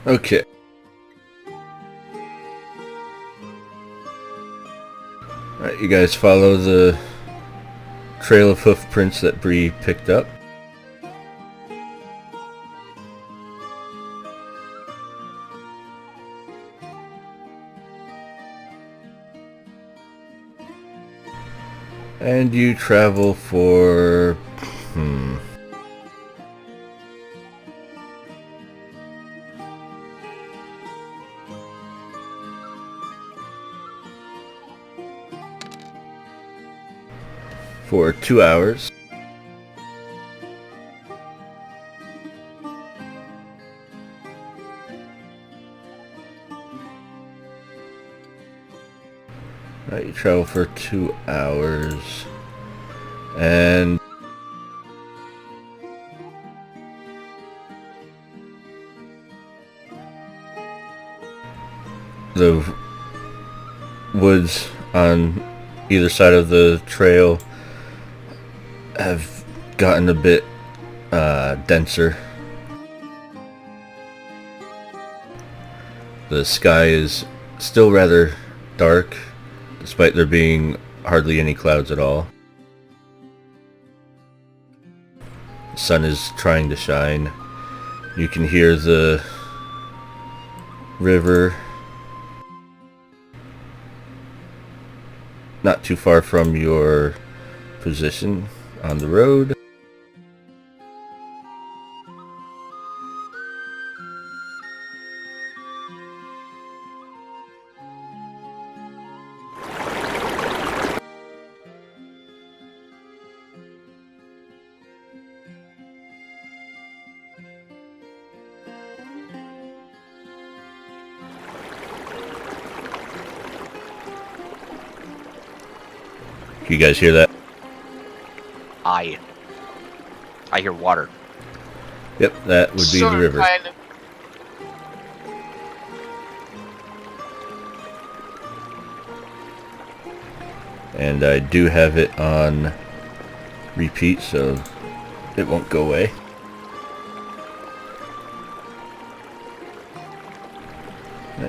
Okay. Alright, you guys follow the trail of hoof prints that Bree picked up. And you travel for... for 2 hours. Right, you travel for 2 hours. And the woods on either side of the trail have gotten a bit denser. The sky is still rather dark, despite there being hardly any clouds at all. The sun is trying to shine. You can hear the river not too far from your position on the road. You guys hear that? I hear water. Yep, that would be the river. Kind of. And I do have it on repeat, so it won't go away.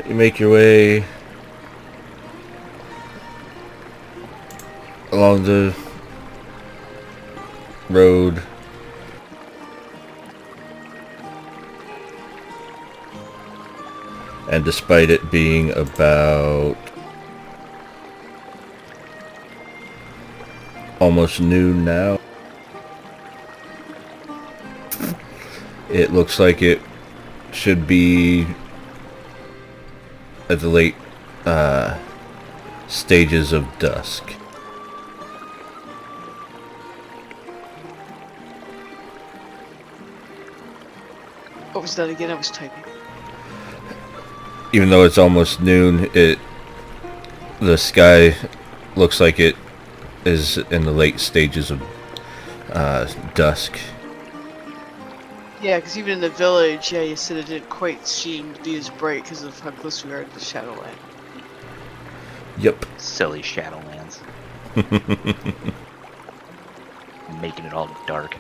You make your way along the road. And despite it being about almost noon now, it looks like it should be at the late stages of dusk. What was that again? I was typing. Even though it's almost noon, the sky looks like it is in the late stages of dusk. Yeah, because even in the village, yeah, you said it didn't quite seem to be as bright because of how close we are to the Shadowland. Yep. Silly Shadowlands. Making it all dark.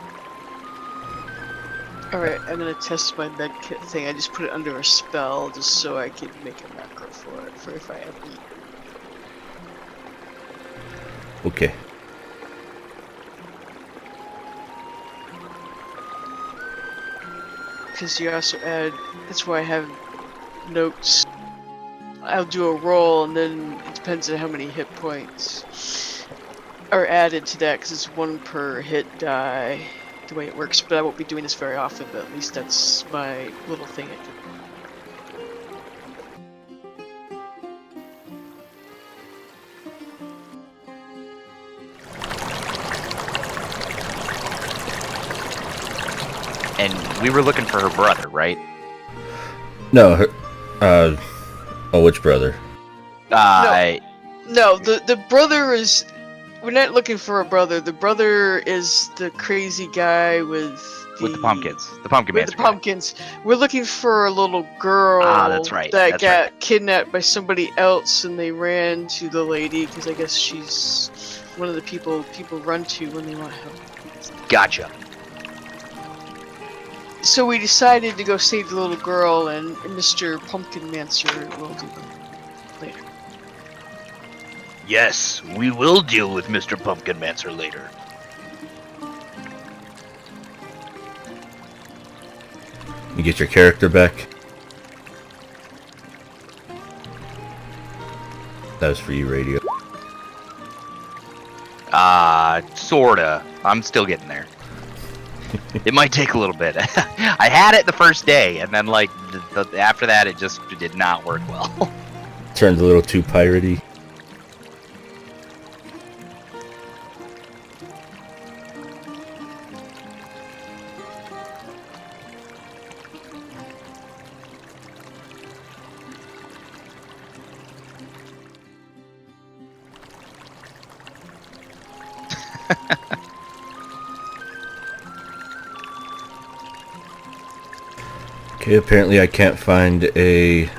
Alright, I'm gonna test my med kit thing. I just put it under a spell just so I can make a macro for it, for if I ever eat. Okay. Because you also add, that's why I have notes. I'll do a roll and then it depends on how many hit points are added to that because it's 1 per hit die. The way it works, but I won't be doing this very often, but at least that's my little thing I do. And we were looking for her brother, right? No, which brother? No, the brother is... We're not looking for a brother. The brother is the crazy guy with the pumpkins. The pumpkin with master the pumpkins. We're looking for a little girl that's right. that got kidnapped by somebody else, and they ran to the lady because I guess she's one of the people run to when they want help. Gotcha. So we decided to go save the little girl, and Mr. Pumpkin Mancer will do it later. Yes, we will deal with Mr. Pumpkin Mancer later. You get your character back. That was for you, Radio. Sorta. I'm still getting there. It might take a little bit. I had it the first day, and then like after that, it just did not work well. Turned a little too piratey. Okay, apparently I can't find a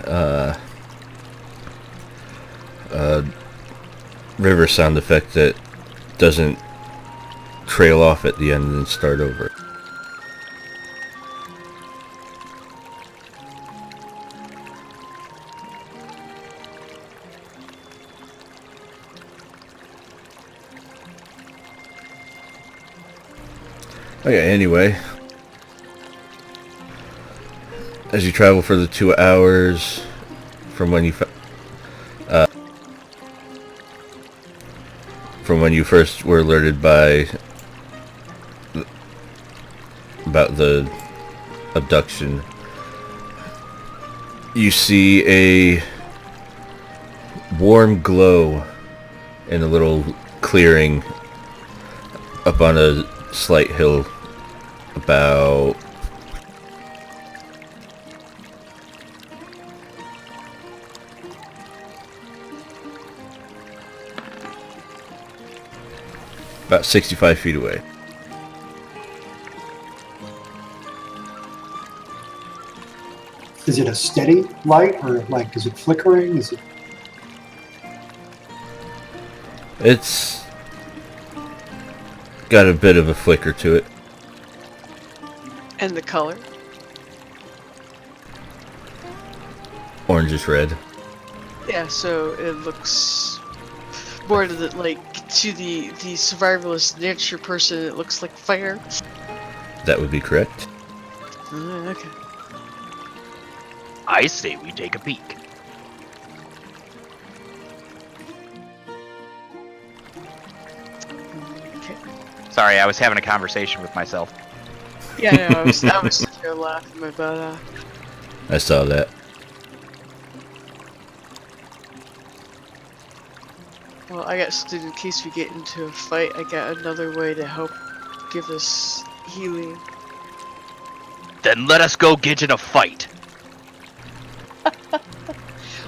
river sound effect that doesn't trail off at the end and then start over. Okay, anyway. As you travel for the 2 hours from when you first were alerted about the abduction, you see a warm glow in a little clearing up on a slight hill about about 65 feet away. Is it a steady light, or like, is it flickering? Is it? It's got a bit of a flicker to it. And the color? Orangish red. Yeah, so it looks more to the, like, to the survivalist nature person, it looks like fire. That would be correct. Okay. I say we take a peek. Okay. Sorry, I was having a conversation with myself. Yeah, no, I was sitting here laughing my butt off. I saw that. Well, I got something in case we get into a fight. I got another way to help give us healing. Then let us go get in a fight.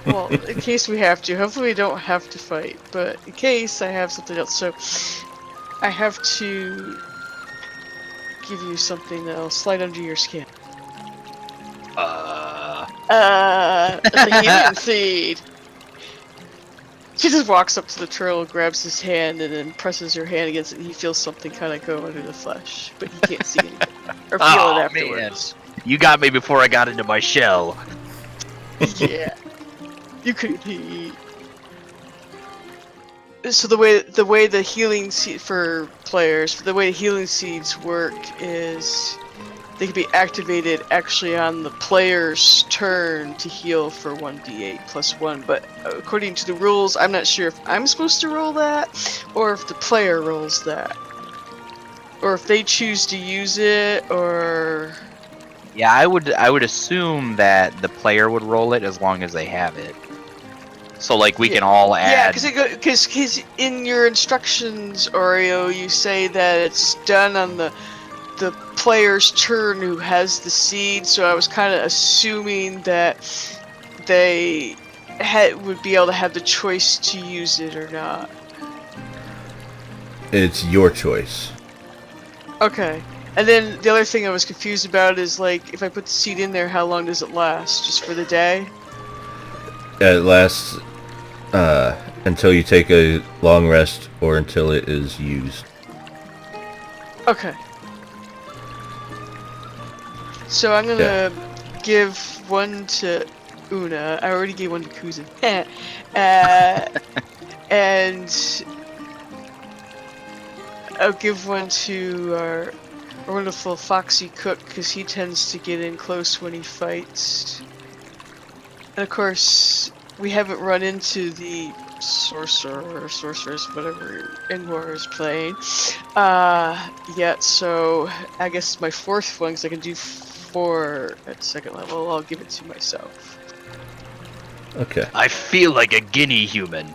Well, in case we have to. Hopefully we don't have to fight, but in case I have something else. So, I have to give you something that'll slide under your skin. The healing seed! She just walks up to the turtle, grabs his hand, and then presses her hand against it, and he feels something kind of go under the flesh, but he can't see anything. Or feel it afterwards. Man. You got me before I got into my shell. Yeah. You couldn't eat. So the way the healing seed for players, the way healing seeds work is they can be activated actually on the player's turn to heal for 1d8 plus 1, but according to the rules, I'm not sure if I'm supposed to roll that or if the player rolls that. Or if they choose to use it, or Yeah, I would assume that the player would roll it as long as they have it. So like we can all add. Yeah, because in your instructions, Oreo, you say that it's done on the player's turn who has the seed. So I was kind of assuming that they would be able to have the choice to use it or not. It's your choice. Okay. And then the other thing I was confused about is, like, if I put the seed in there, how long does it last? Just for the day? It lasts until you take a long rest or until it is used. Okay. So I'm gonna give one to Una. I already gave one to Kuzin. And I'll give one to our wonderful Foxy Cook, because he tends to get in close when he fights. And of course, we haven't run into the sorcerer or sorceress, whatever Ingvar is playing, yet, so I guess my fourth one, because I can do 4 at second level, I'll give it to myself. Okay. I feel like a guinea human.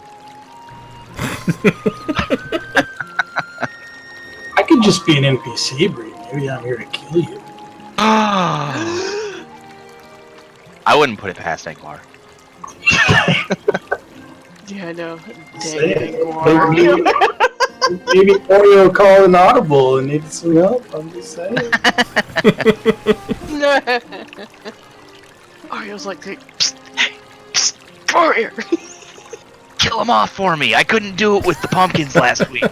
I could just be an NPC, Bree. Maybe I'm here to kill you. I wouldn't put it past Ingvar. Yeah, I know. Dang Say it, it. Ingvar. Maybe Oreo called an audible and needed some help. I'm just saying. Ario's like, psst, hey, psst, come over here. Kill him off for me. I couldn't do it with the pumpkins last week.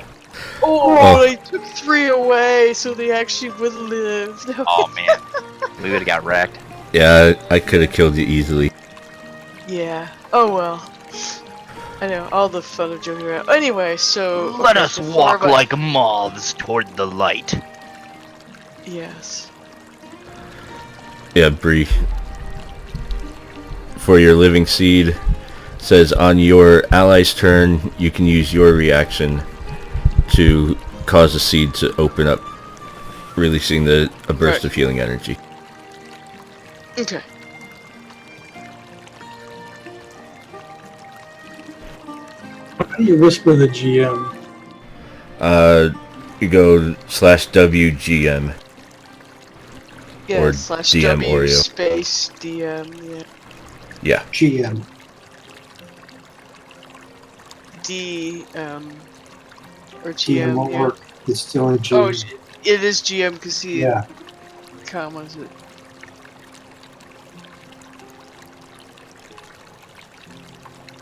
Oh, they took 3 away, so they actually would live. No. Oh man, we would have got wrecked. Yeah, I could have killed you easily. Yeah. Oh well. I know, all the fun of joking around. Anyway, so... Let okay, us the 4 walk of us- like moths toward the light. Yes. Yeah, Bree. For your living seed, says on your ally's turn, you can use your reaction to cause the seed to open up, releasing a burst Right. of healing energy. Okay. How do you whisper the GM? You go /WGM. Yeah, Or /DM DM Oreo. space DM, yeah. Yeah. GM. D, or GM GM, won't yeah. work. It's still a G. Oh, it is GM, because he Yeah. commas it.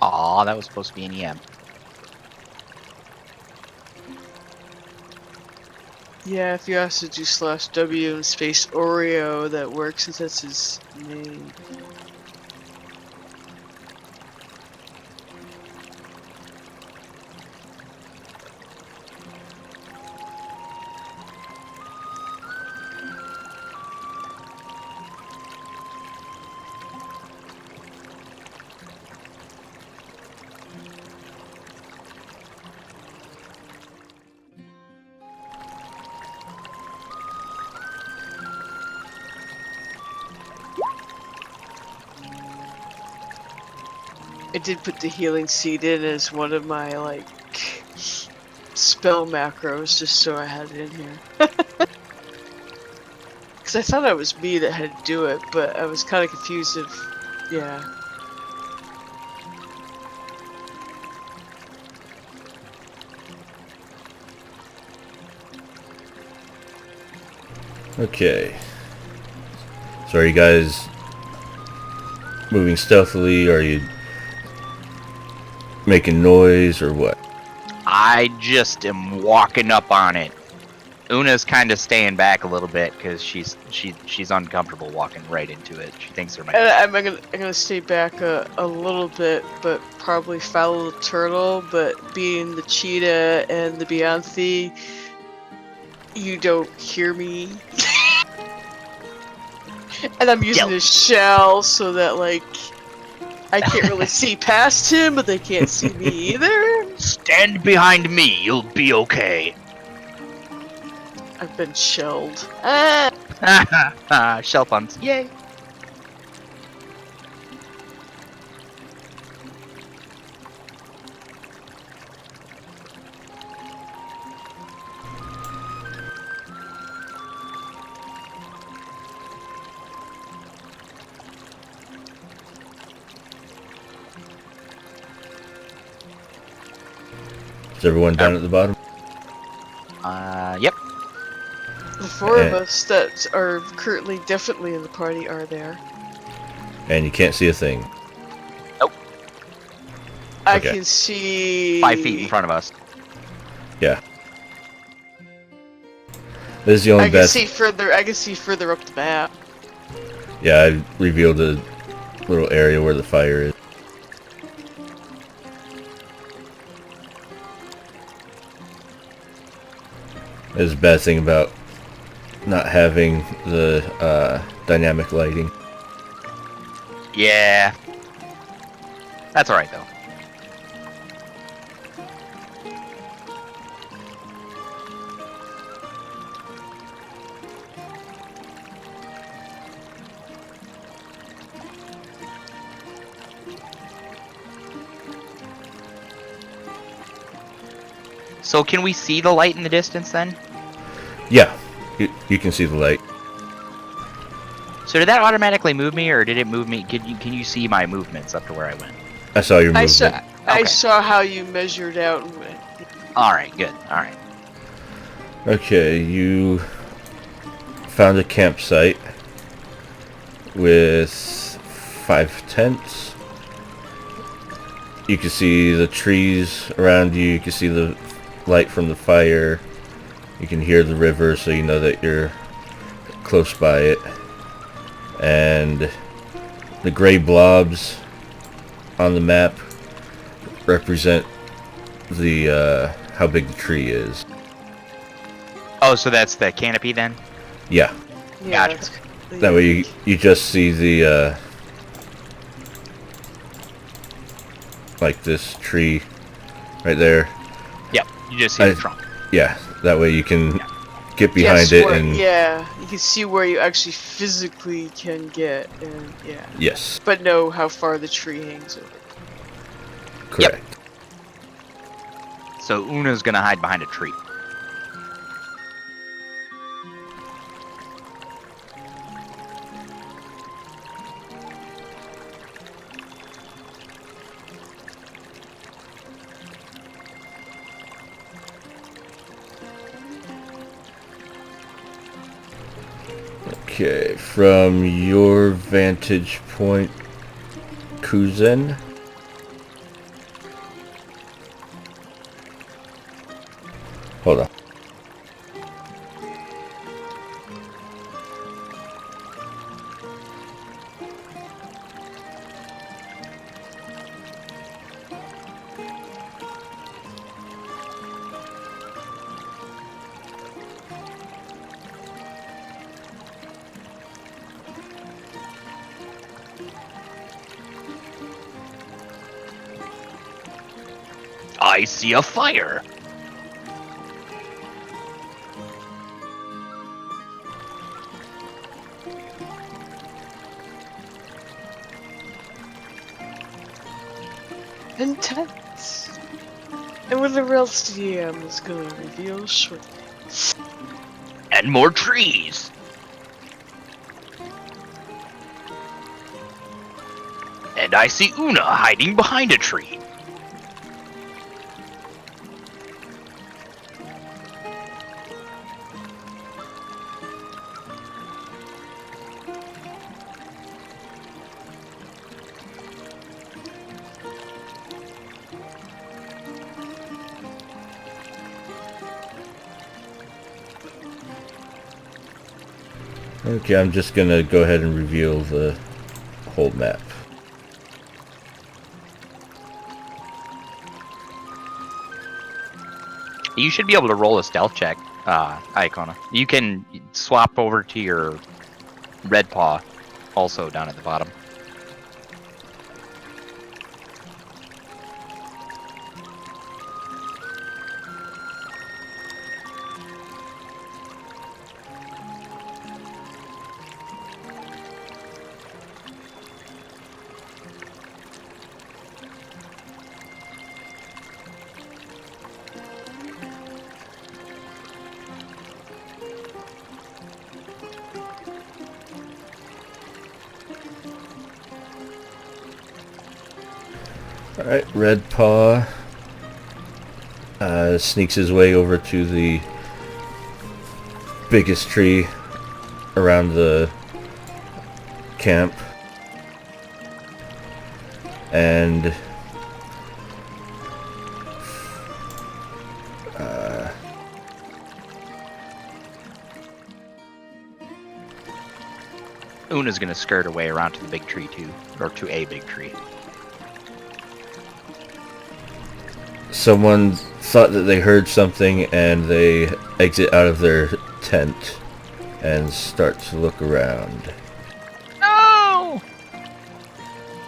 Aw, that was supposed to be an EM. Yeah, if you also do /W and space Oreo, that works, since that's his name. I did put the healing seed in as one of my, like, spell macros, just so I had it in here. Because I thought it was me that had to do it, but I was kind of confused if, yeah. Okay. So are you guys moving stealthily? Are you making noise or what? I just am walking up on it. Una's kind of staying back a little bit because she's uncomfortable walking right into it. She thinks there might And be... I'm gonna stay back a little bit, but probably follow the turtle, but being the cheetah and the Beyonce, you don't hear me. And I'm using Yep. his shell so that, like, I can't really see past him, but they can't see me either. Stand behind me, you'll be okay. I've been shelled. Ah! Shell puns. Yay. Is everyone down at the bottom? Yep. The 4 of us that are currently definitely in the party are there. And you can't see a thing. I Okay. can see 5 feet in front of us. Yeah. This is the only I can bad. see further. I can see further up the map. Yeah, I revealed a little area where the fire is. There's a bad thing about not having the dynamic lighting. Yeah. That's alright, though. So can we see the light in the distance then? Yeah, you can see the light. So did that automatically move me, or did it move me? Can you see my movements up to where I went? I saw your I movement. saw. I Okay. saw how you measured out. All right, good. All right. Okay, you found a campsite with 5 tents. You can see the trees around you. You can see the light from the fire. You can hear the river, so you know that you're close by it. And the gray blobs on the map represent the how big the tree is. Oh, so that's the canopy then? Yeah, Yeah, Gotcha. that's that way you just see the like this tree right there. Yep. You just see the trunk. Yeah, that way you can get behind Guess it where- and yeah, you can see where you actually physically can get, and yeah, yes, but know how far the tree hangs over. correct. So Una's gonna hide behind a tree. Okay, from your vantage point, Kuzen. Hold on. I see a fire. Intense. And what the real DM is gonna reveal shortly. And more trees. And I see Una hiding behind a tree. Okay, I'm just gonna go ahead and reveal the whole map. You should be able to roll a stealth check, Icona. You can swap over to your red paw, also down at the bottom. Alright, Red Paw sneaks his way over to the biggest tree around the camp and Una's gonna skirt her way around to the big tree too, or to a big tree. Someone thought that they heard something and they exit out of their tent and start to look around. No!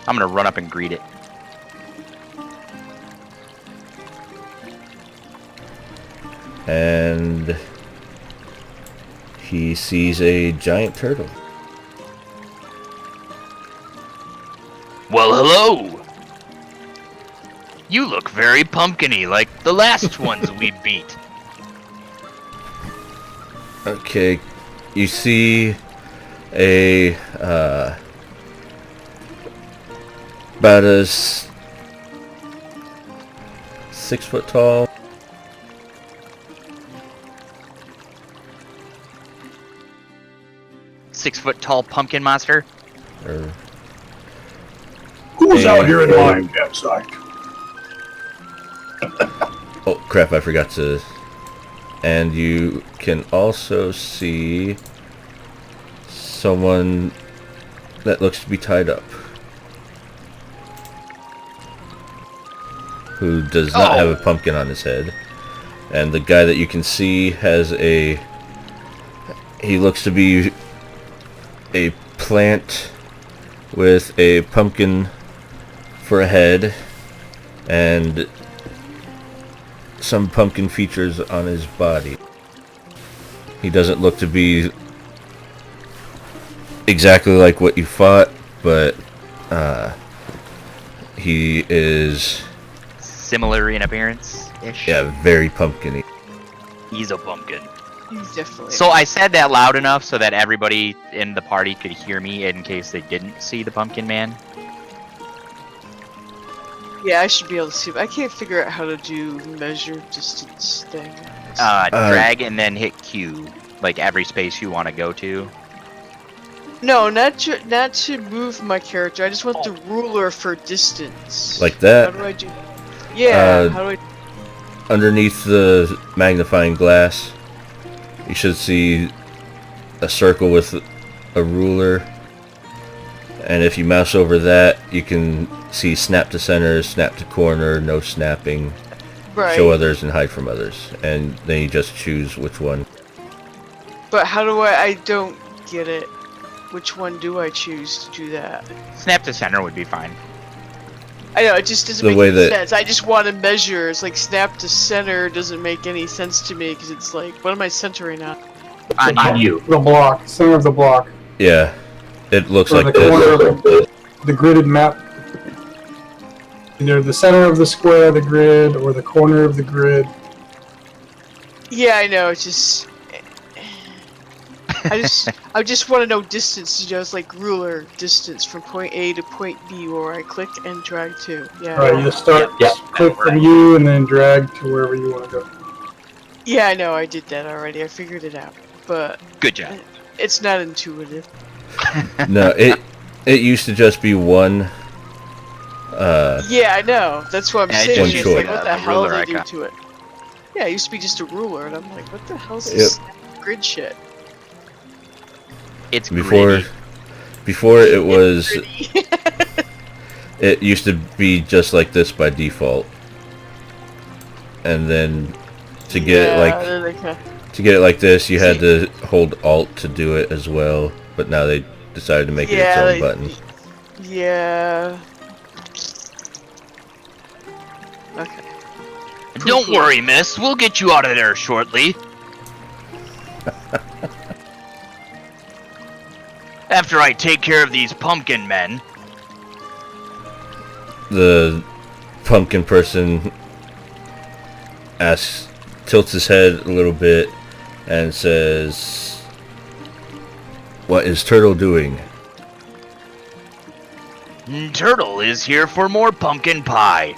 I'm gonna run up and greet it. And he sees a giant turtle. Well, hello! You look very pumpkin-y, like the last ones we beat. Okay, you see a about a 6 foot tall, 6 foot tall pumpkin monster. or Who's Hey, out here in hey. my campsite? oh crap, I forgot to. And you can also see someone that looks to be tied up, who does not have a pumpkin on his head. And the guy that you can see has he looks to be a plant with a pumpkin for a head and some pumpkin features on his body. He doesn't look to be exactly like what you fought, but he is, Similar in appearance-ish. yeah, very pumpkin-y. He's a pumpkin. He's definitely. So I said that loud enough so that everybody in the party could hear me in case they didn't see the pumpkin man. Yeah, I should be able to see, but I can't figure out how to do measure distance thing. Drag and then hit Q, like every space you want to go to. No, not to move my character. I just want the ruler for distance. Like How that. do I do? Yeah. Uh, how do I? Underneath the magnifying glass, you should see a circle with a ruler. And if you mouse over that, you can see snap to center, snap to corner, no snapping, Right. show others, and hide from others. And then you just choose which one. But how do I don't get it. Which one do I choose to do that? Snap to center would be fine. I know, it just doesn't The make way any that- sense. I just want to measure. It's like snap to center doesn't make any sense to me because it's like, what am I centering on? On you. The block, center of the block, Yeah, it looks or like the corner this. of the gridded map. Either the center of the square, the grid, or the corner of the grid. Yeah, I know. It's just, I just want to know distance. You know, it's like ruler distance from point A to point B, where I click and drag to. Yeah. Alright, you start, Yep, click right. from you, and then drag to wherever you want to go. Yeah, I know. I did that already. I figured it out, but Good job. it's not intuitive. No, it used to just be one. Yeah, I know. That's what I'm Yeah, it saying. just It's used like, to what be the a hell ruler did they do icon. to it? Yeah, it used to be just a ruler, and I'm like, what the hell's this grid shit? It's Before, gritty. before it was, Gritty. it used to be just like this by default. And then to get it like they're like, to get it like this, you had to hold Alt to do it as well. But now they decided to make it its Yeah, own they- button. yeah. Okay. Don't worry, miss. We'll get you out of there shortly. After I take care of these pumpkin men. The pumpkin person tilts his head a little bit and says, "What is Turtle doing?" Turtle is here for more pumpkin pie.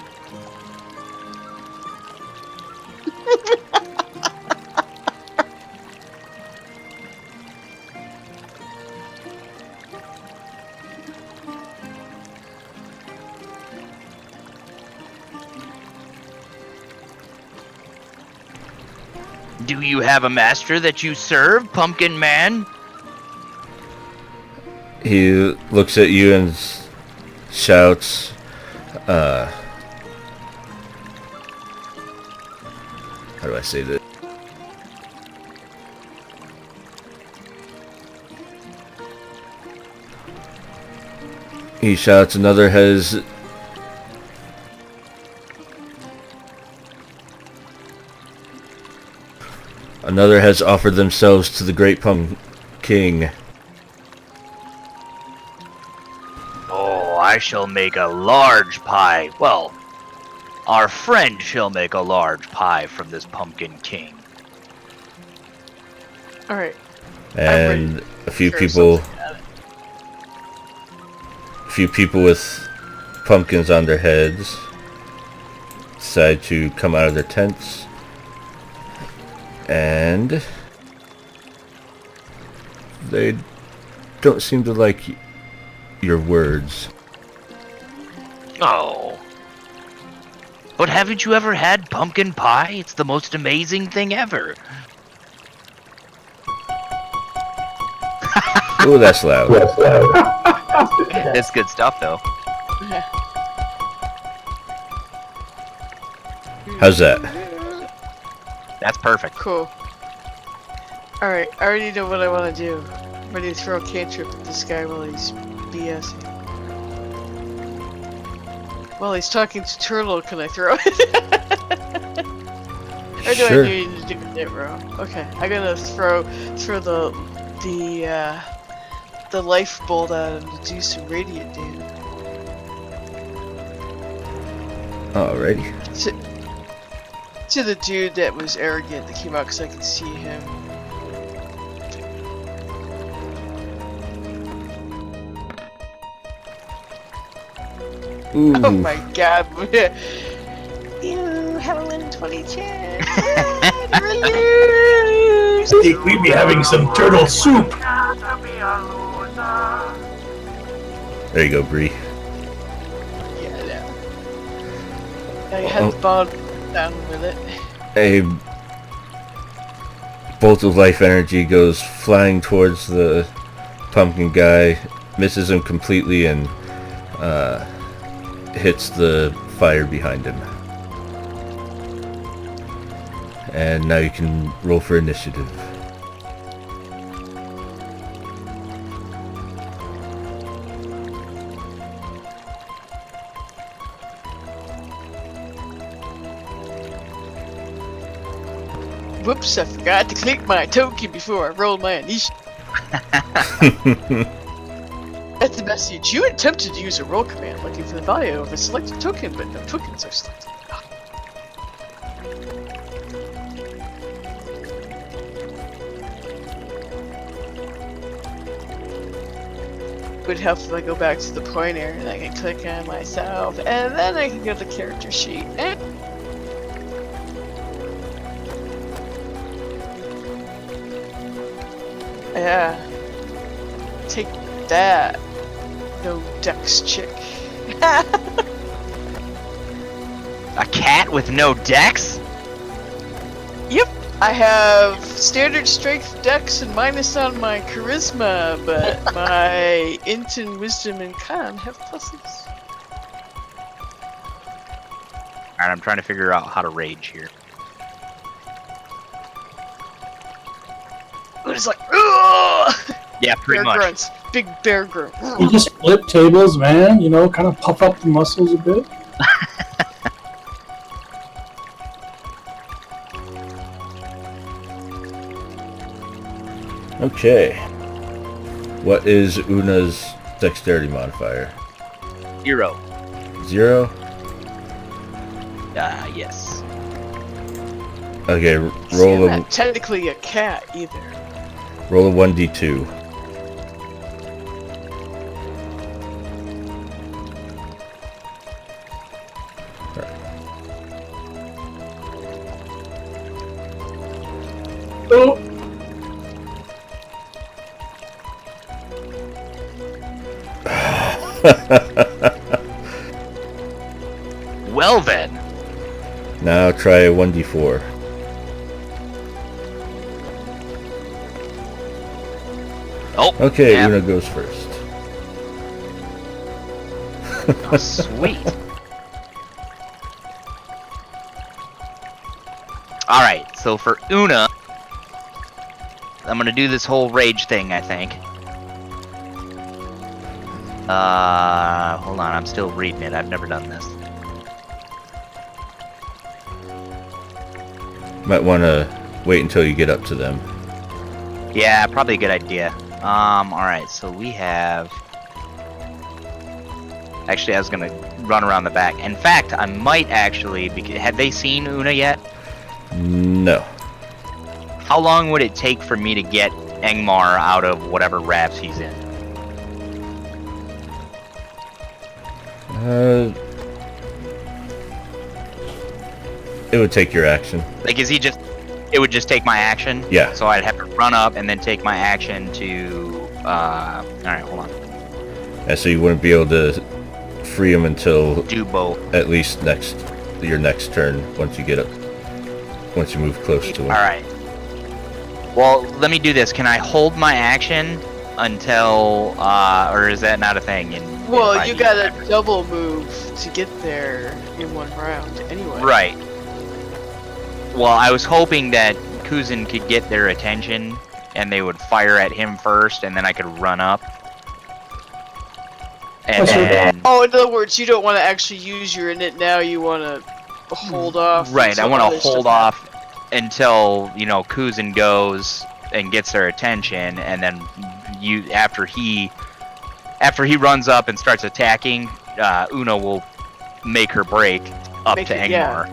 Do you have a master that you serve, pumpkin man? He looks at you and shouts, how do I say this? He shouts, another has offered themselves to the Great Pumpkin King. Oh, I shall make a large pie. Well, our friend shall make a large pie from this Pumpkin King. Alright. And a few Sure, people, something about it. with pumpkins on their heads decide to come out of their tents, and they don't seem to like your words. Oh. But haven't you ever had pumpkin pie? It's the most amazing thing ever. Oh, that's loud. It's good stuff, though. How's that? That's perfect. Cool. Alright, I already know what I want to do. I'm ready to throw a cantrip at this guy while he's BSing. While he's talking to Turtle, can I throw it? Or do Sure. I need to do it wrong? Okay, I'm gonna throw the life bolt at him to do some radiant damage. Alrighty. To the dude that was arrogant that came out because I could see him. Ooh. Oh my god. You have a 120 chance. I think we'd be having some turtle soup. There you go, Bree. Yeah, no. I had the ball down with it. A bolt of life energy goes flying towards the pumpkin guy, misses him completely, and hits the fire behind him. And now you can roll for initiative. Whoops, I forgot to click my token before I rolled my initiative. That's the message. You attempted to use a roll command looking for the value of a selected token, but no tokens are selected. Would help if I go back to the pointer and I can click on myself, and then I can go to the character sheet. Yeah. Take that. No dex chick. A cat with no dex? Yep. I have standard strength dex and minus on my charisma, but my int and wisdom and con have pluses. Alright, I'm trying to figure out how to rage here. It's like, ugh! Yeah, pretty Bear much. grunts. Big bear grunt. You just flip tables, man. You know, kind of puff up the muscles a bit. Okay. What is Una's dexterity modifier? 0. 0? Yes. Okay, See, roll I'm a not technically a cat either. 1d2. Oh, Well then. Now try a 1d4. Oh. Okay, yeah. Una goes first. Oh, sweet. Alright, so for Una, I'm gonna do this whole rage thing, I think. Hold on, I'm still reading it. I've never done this. Might want to wait until you get up to them. Yeah, probably a good idea. Alright, so we have... Actually, I was gonna run around the back. In fact, I might actually... Have they seen Una yet? No. How long would it take for me to get Engmar out of whatever rafts he's in? It would take your action. Like, is he just... It would just take my action? Yeah. So I'd have to run up and then take my action to... Alright, hold on. And so you wouldn't be able to free him until Do both. at least your next turn once you get up. Once you move close to him. Alright. Well, let me do this. Can I hold my action until... or is that not a thing? Well, you gotta double move to get there in one round anyway. Right. Well, I was hoping that Kuzin could get their attention and they would fire at him first and then I could run up. And then... Oh, in other words, you don't want to actually use your init now, you want to hold off. Right, I until want other to hold stuff off until, you know, Kuzin goes and gets their attention, and then after he runs up and starts attacking, Una will make her break up to Engmar.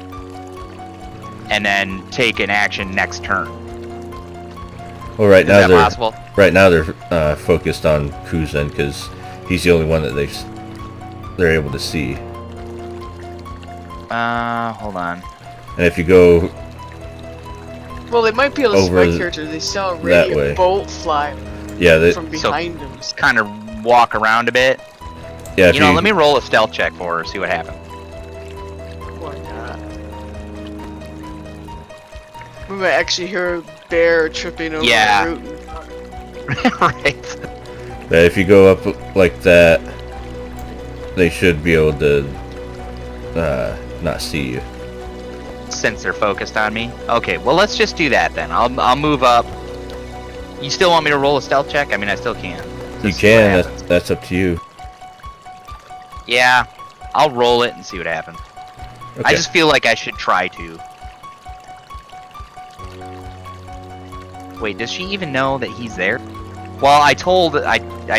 And then take an action next turn. Well, right Is now that possible? Right now they're focused on Kuzin because he's the only one that they're able to see. Hold on. And if you go Well, they might be able to see over my character. They saw a that radiant way. bolt fly yeah, from behind them. Kind of walk around a bit. yeah, if You know, let me roll a stealth check for her, see what happens. Why not? We might actually hear a bear tripping over Yeah. the root. Right. that if you go up like that, they should be able to not see you. Since they're focused on me. Okay, well let's just do that then. I'll move up. You still want me to roll a stealth check? I mean, I still can. You Just see what can. happens. That's up to you. Yeah, I'll roll it and see what happens. Okay. I just feel like I should try to. Wait, does she even know that he's there? Well, I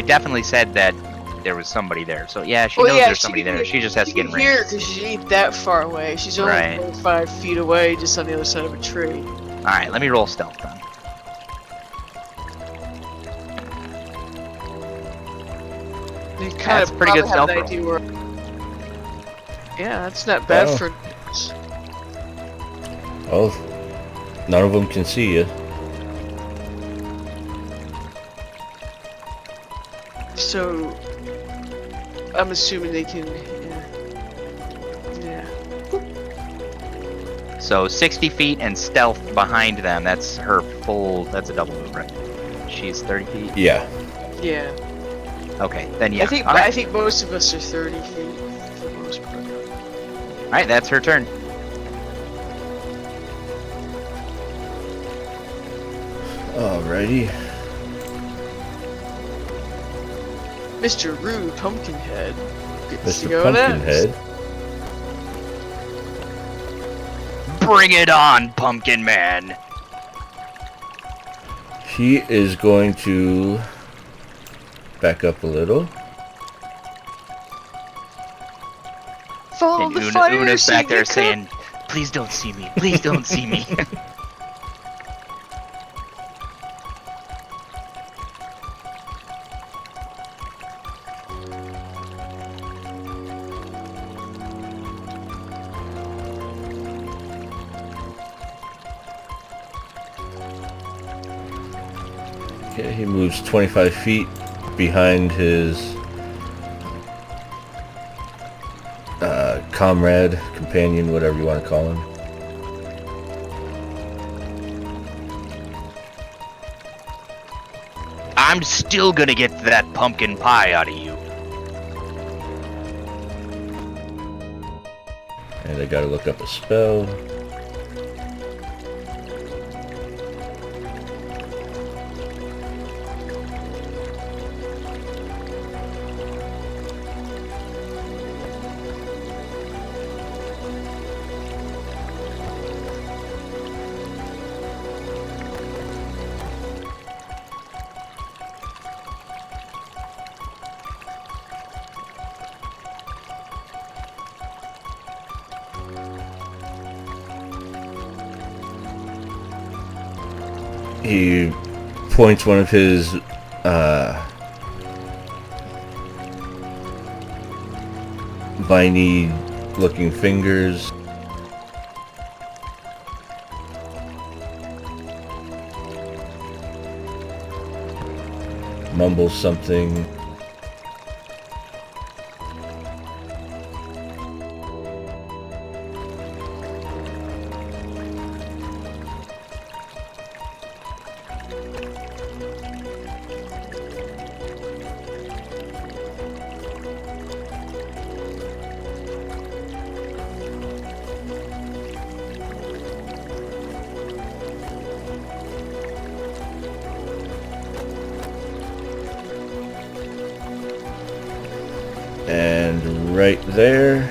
definitely said that there was somebody there. So yeah, she knows there's somebody there. She just has to get in range. Here, because she ain't that far away. She's only Right. 5 feet away, just on the other side of a tree. All right, let me roll stealth then. You kind That's of pretty good probably have stealth an idea where... Yeah, that's not bad Oh. for... Well, none of them can see you. So... I'm assuming they can... Yeah. So 60 feet and stealth behind them. That's her full. That's a double move, right? She's 30 feet. Yeah. Yeah. Okay, then yeah. I think All right. I think most of us are 30 feet for the most part. All right, that's her turn. Alrighty. Mr. Rude Pumpkinhead gets to Mr. go next. Pumpkinhead. Bring it on, Pumpkin Man. He is going to back up a little. Follow And the fire, Una's back there Seeker. saying, "Please don't see me. Please don't see me." Okay, he moves 25 feet behind his comrade, companion, whatever you want to call him. I'm still gonna get that pumpkin pie out of you. And I gotta look up a spell. He points one of his viney looking fingers. Mumbles something. And right there,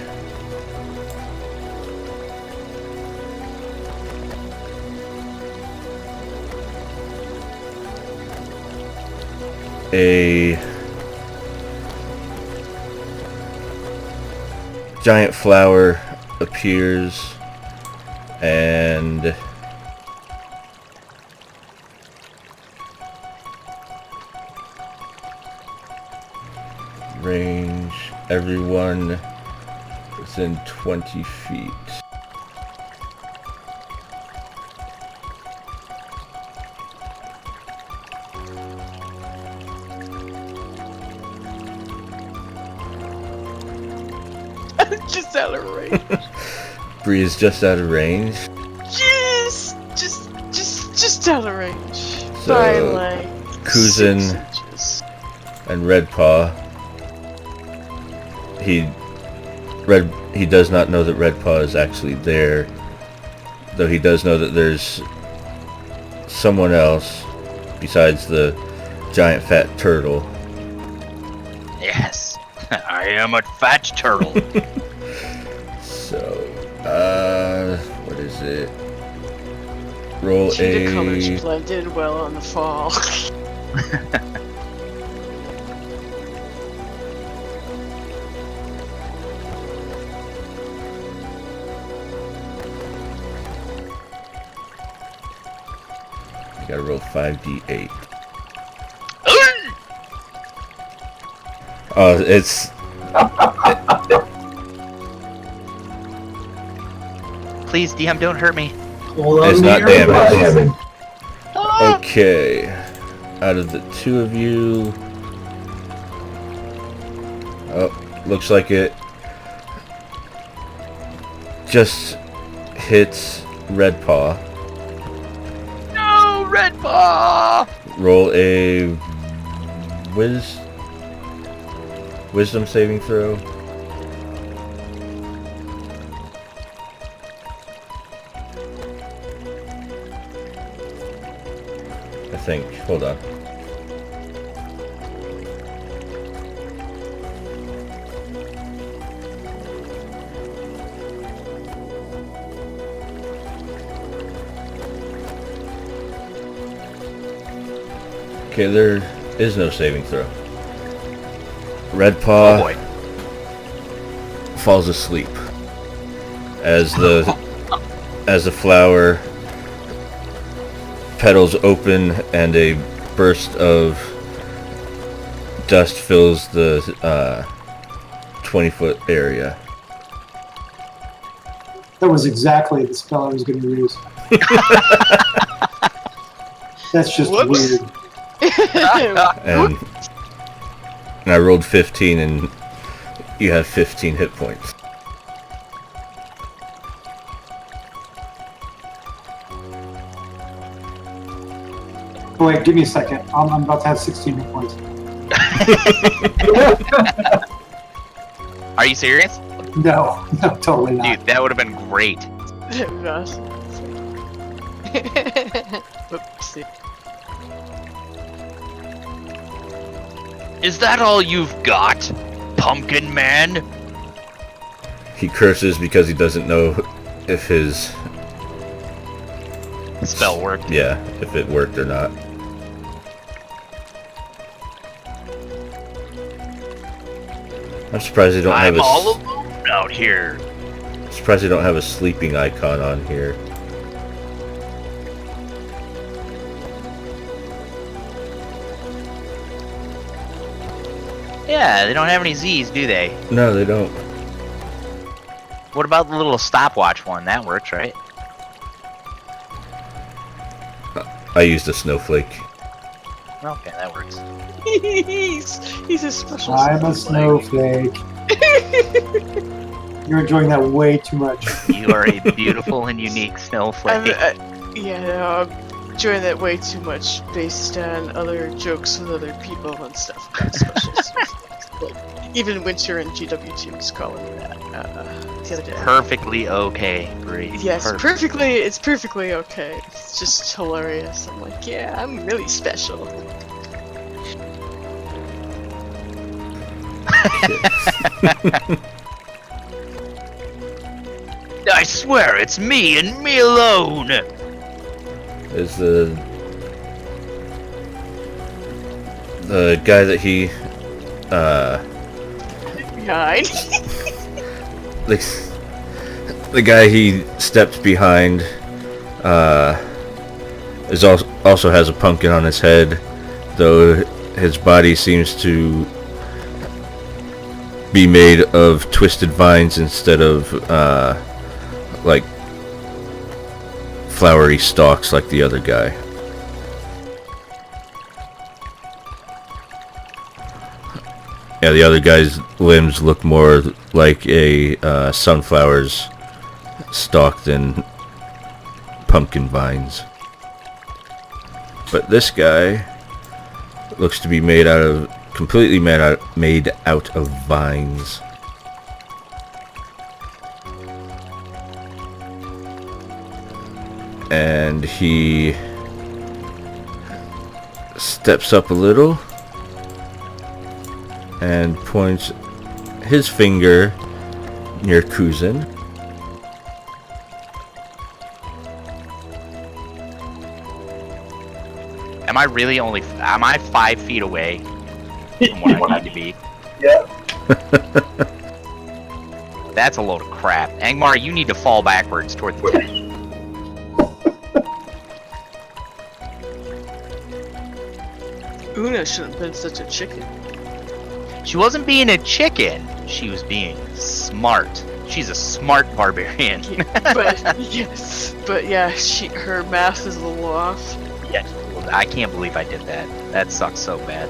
a giant flower appears and range everyone within 20 feet. Just out of range. Bree is just out of range. Yes! Just out of range. So, By like Kuzin 6 inches. and Redpaw. He does not know that Redpaw is actually there, though he does know that there's someone else besides the giant fat turtle. Yes, I am a fat turtle. So, what is it? Roll Cheetah a... colors blend in well on the fall. You gotta roll 5d8. Oh, it's... Please, DM, don't hurt me. Hold on It's to not your damage. breath. Okay. Out of the two of you... Oh, looks like it just hits Redpaw. No, Redpaw! Roll a wisdom saving throw. I think. Hold on. Okay, there is no saving throw. Redpaw Oh boy. falls asleep as the flower petals open and a burst of dust fills the 20-foot area. That was exactly the spell I was going to use. That's just Whoops. weird. And I rolled 15 and you have 15 hit points. Oh, wait, give me a second. I'm about to have 16 hit points. Are you serious? No, no, totally not. Dude, that would have been great. Awesome. Oopsie. Is that all you've got, Pumpkin Man? He curses because he doesn't know if his Spell worked. if it worked or not. I'm surprised they don't have I'm a all alone out here. surprised they don't have a sleeping icon on here. Yeah, they don't have any Z's, do they? No, they don't. What about the little stopwatch one? That works, right? I used a snowflake. Okay, that works. he's a special. I'm a snowflake. You're enjoying that way too much. You are a beautiful and unique snowflake. Yeah, no, I'm enjoying that way too much based on other jokes with other people and stuff. About special snowflakes. Like, even Winter and GW2 was calling me that the other day. Perfectly okay, Bree. Yes, Perfect. it's perfectly okay. It's just hilarious. I'm like, yeah, I'm really special. I swear it's me and me alone. Is the guy that he Behind. the guy he stepped behind is also has a pumpkin on his head, though his body seems to be made of twisted vines instead of like flowery stalks like the other guy. Yeah, the other guy's limbs look more like a sunflower's stalk than pumpkin vines. But this guy looks to be completely made out of vines. And he steps up a little and points his finger near Kuzin. Am I 5 feet away from where I need to be? Yeah. That's a load of crap. Angmar, you need to fall backwards toward the tent. Una shouldn't have been such a chicken. She wasn't being a chicken. She was being smart. She's a smart barbarian. But yes, but yeah, her math is a little off. Yeah, I can't believe I did that. That sucks so bad.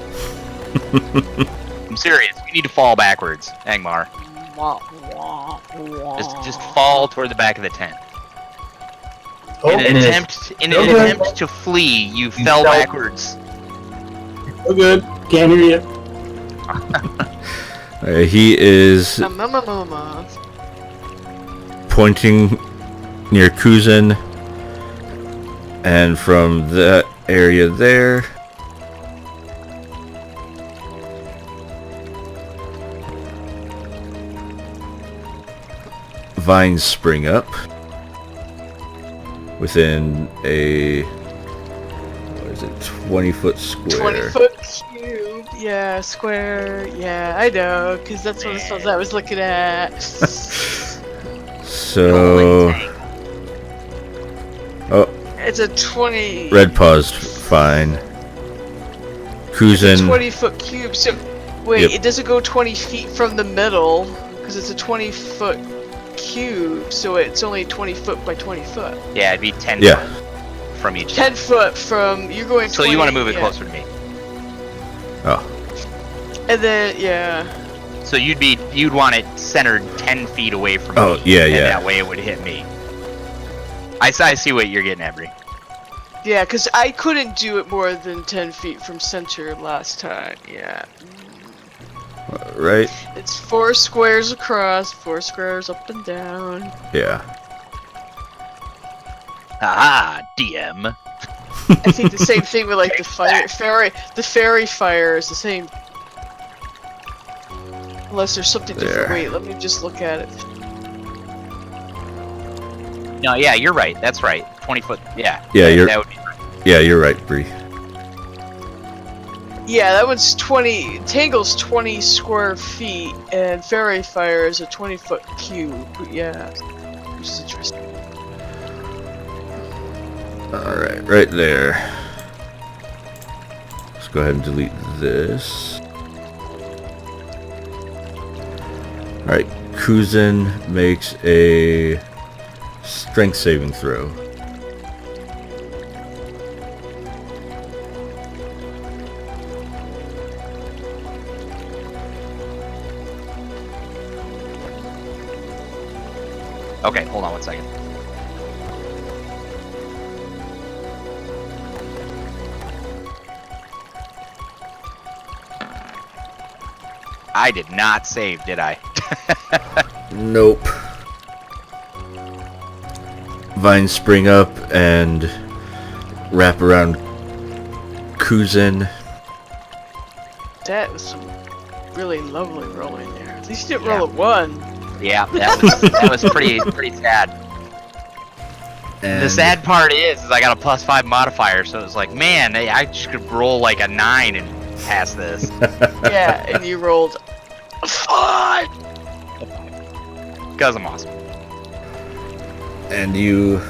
I'm serious. You need to fall backwards, Angmar. Just fall toward the back of the tent. In an attempt to flee, you fell backwards. Oh, good. Can't hear you. He is pointing near Kuzin, and from that area there, vines spring up within a, what is it, 20-foot square. 20-foot cube. Yeah, square. Yeah, I know, because that's one of the spells I was looking at. So, oh, It's a 20. red paused fine. Kuzin, 20-foot cube. So, wait, Yep. it doesn't go 20 feet from the middle, because it's a 20-foot cube, so it's only 20 foot by 20 foot. Yeah, it'd be 10 Yeah. foot from each. 10 foot from, you're going 20. So you want to move it yeah. closer to me. oh, And then, yeah. So you'd want it centered 10 feet away from Oh, me. yeah, and yeah. that way it would hit me. I see what you're getting at, Bree. Yeah, because I couldn't do it more than 10 feet from center last time, yeah. Right? It's 4 squares across, 4 squares up and down. Yeah. Haha, DM. I think the same thing with like the fairy fire is the same. Unless there's something different. There. Wait, let me just look at it. No, yeah, you're right. That's right. 20 foot. Yeah. Yeah, you're. That would be Yeah, you're right, Bree. Yeah, that one's 20. Tangle's 20 square feet, and fairy fire is a 20-foot cube. Yeah, which is interesting. Alright, right there. Let's go ahead and delete this. Alright, Kuzin makes a strength saving throw. Okay, hold on 1 second. I did not save, did I? Nope. Vines spring up and wrap around Kuzin. That was some really lovely rolling there. At least you didn't roll a 1. Yeah, that was pretty sad. And The sad part is I got a +5 modifier, so it was like, man, I just could roll like a 9 and pass this. Yeah, and you rolled a 5! Because I'm awesome. And you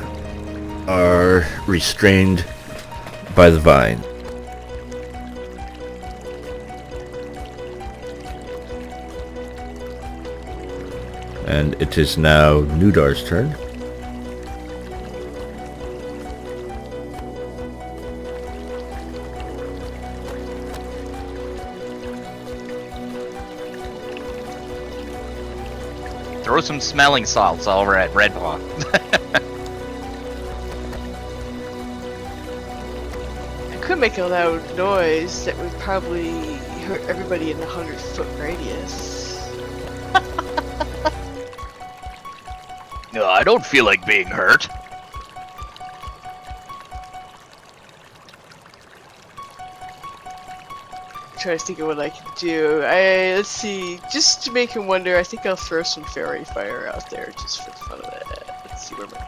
are restrained by the vine. And it is now Nudar's turn. Throw some smelling salts over at Redpaw. I could make a loud noise that would probably hurt everybody in the 100-foot radius. No, I don't feel like being hurt. Trying to think of what I can do. Let's see. Just to make him wonder, I think I'll throw some fairy fire out there just for the fun of it. Let's see where my...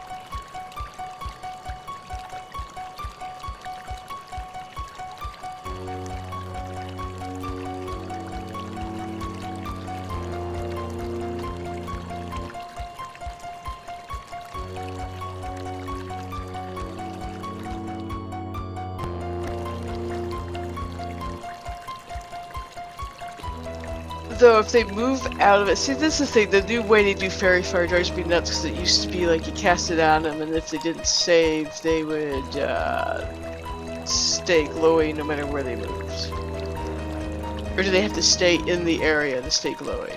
Though if they move out of it, see, this is the thing. The new way they do fairy fire drives me nuts because it used to be like you cast it on them, and if they didn't save, they would stay glowy no matter where they moved. Or do they have to stay in the area to stay glowy?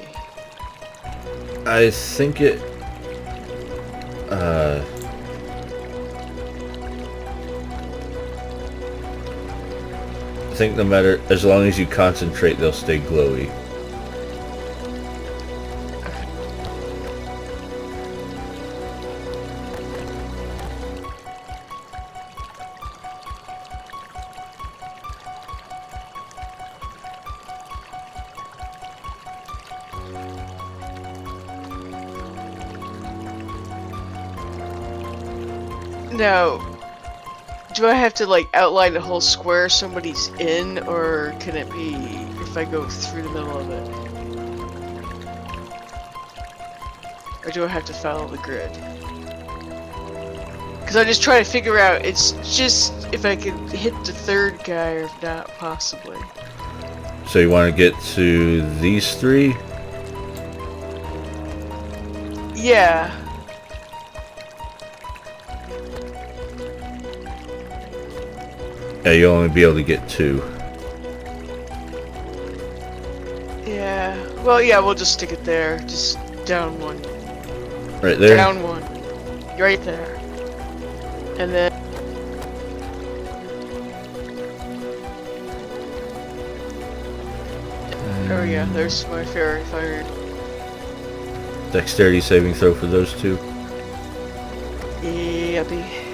I think it... I think no matter... As long as you concentrate, they'll stay glowy. Now, do I have to like outline the whole square somebody's in, or can it be if I go through the middle of it? Or do I have to follow the grid? Because I'm just trying to figure out, it's just if I can hit the third guy or if not, possibly. So you want to get to these three? Yeah. Yeah, you'll only be able to get 2. Yeah. Well, yeah, we'll just stick it there. Just down 1. Right there? Down 1. Right there. And then... Oh yeah, there's my fairy fire. Dexterity saving throw for those two. Yuppie.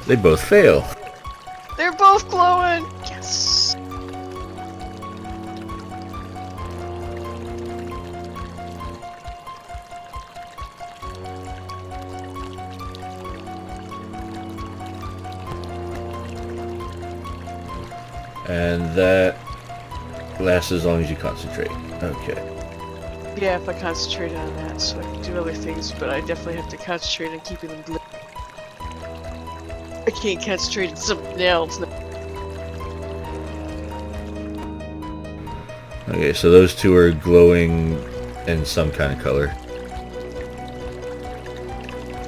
They both fail. They're both glowing! Yes! And that lasts as long as you concentrate. Okay. Yeah, if I concentrate on that, so I can do other things, but I definitely have to concentrate on keeping them glowing. I can't concentrate on something else. Okay, so those two are glowing in some kind of color.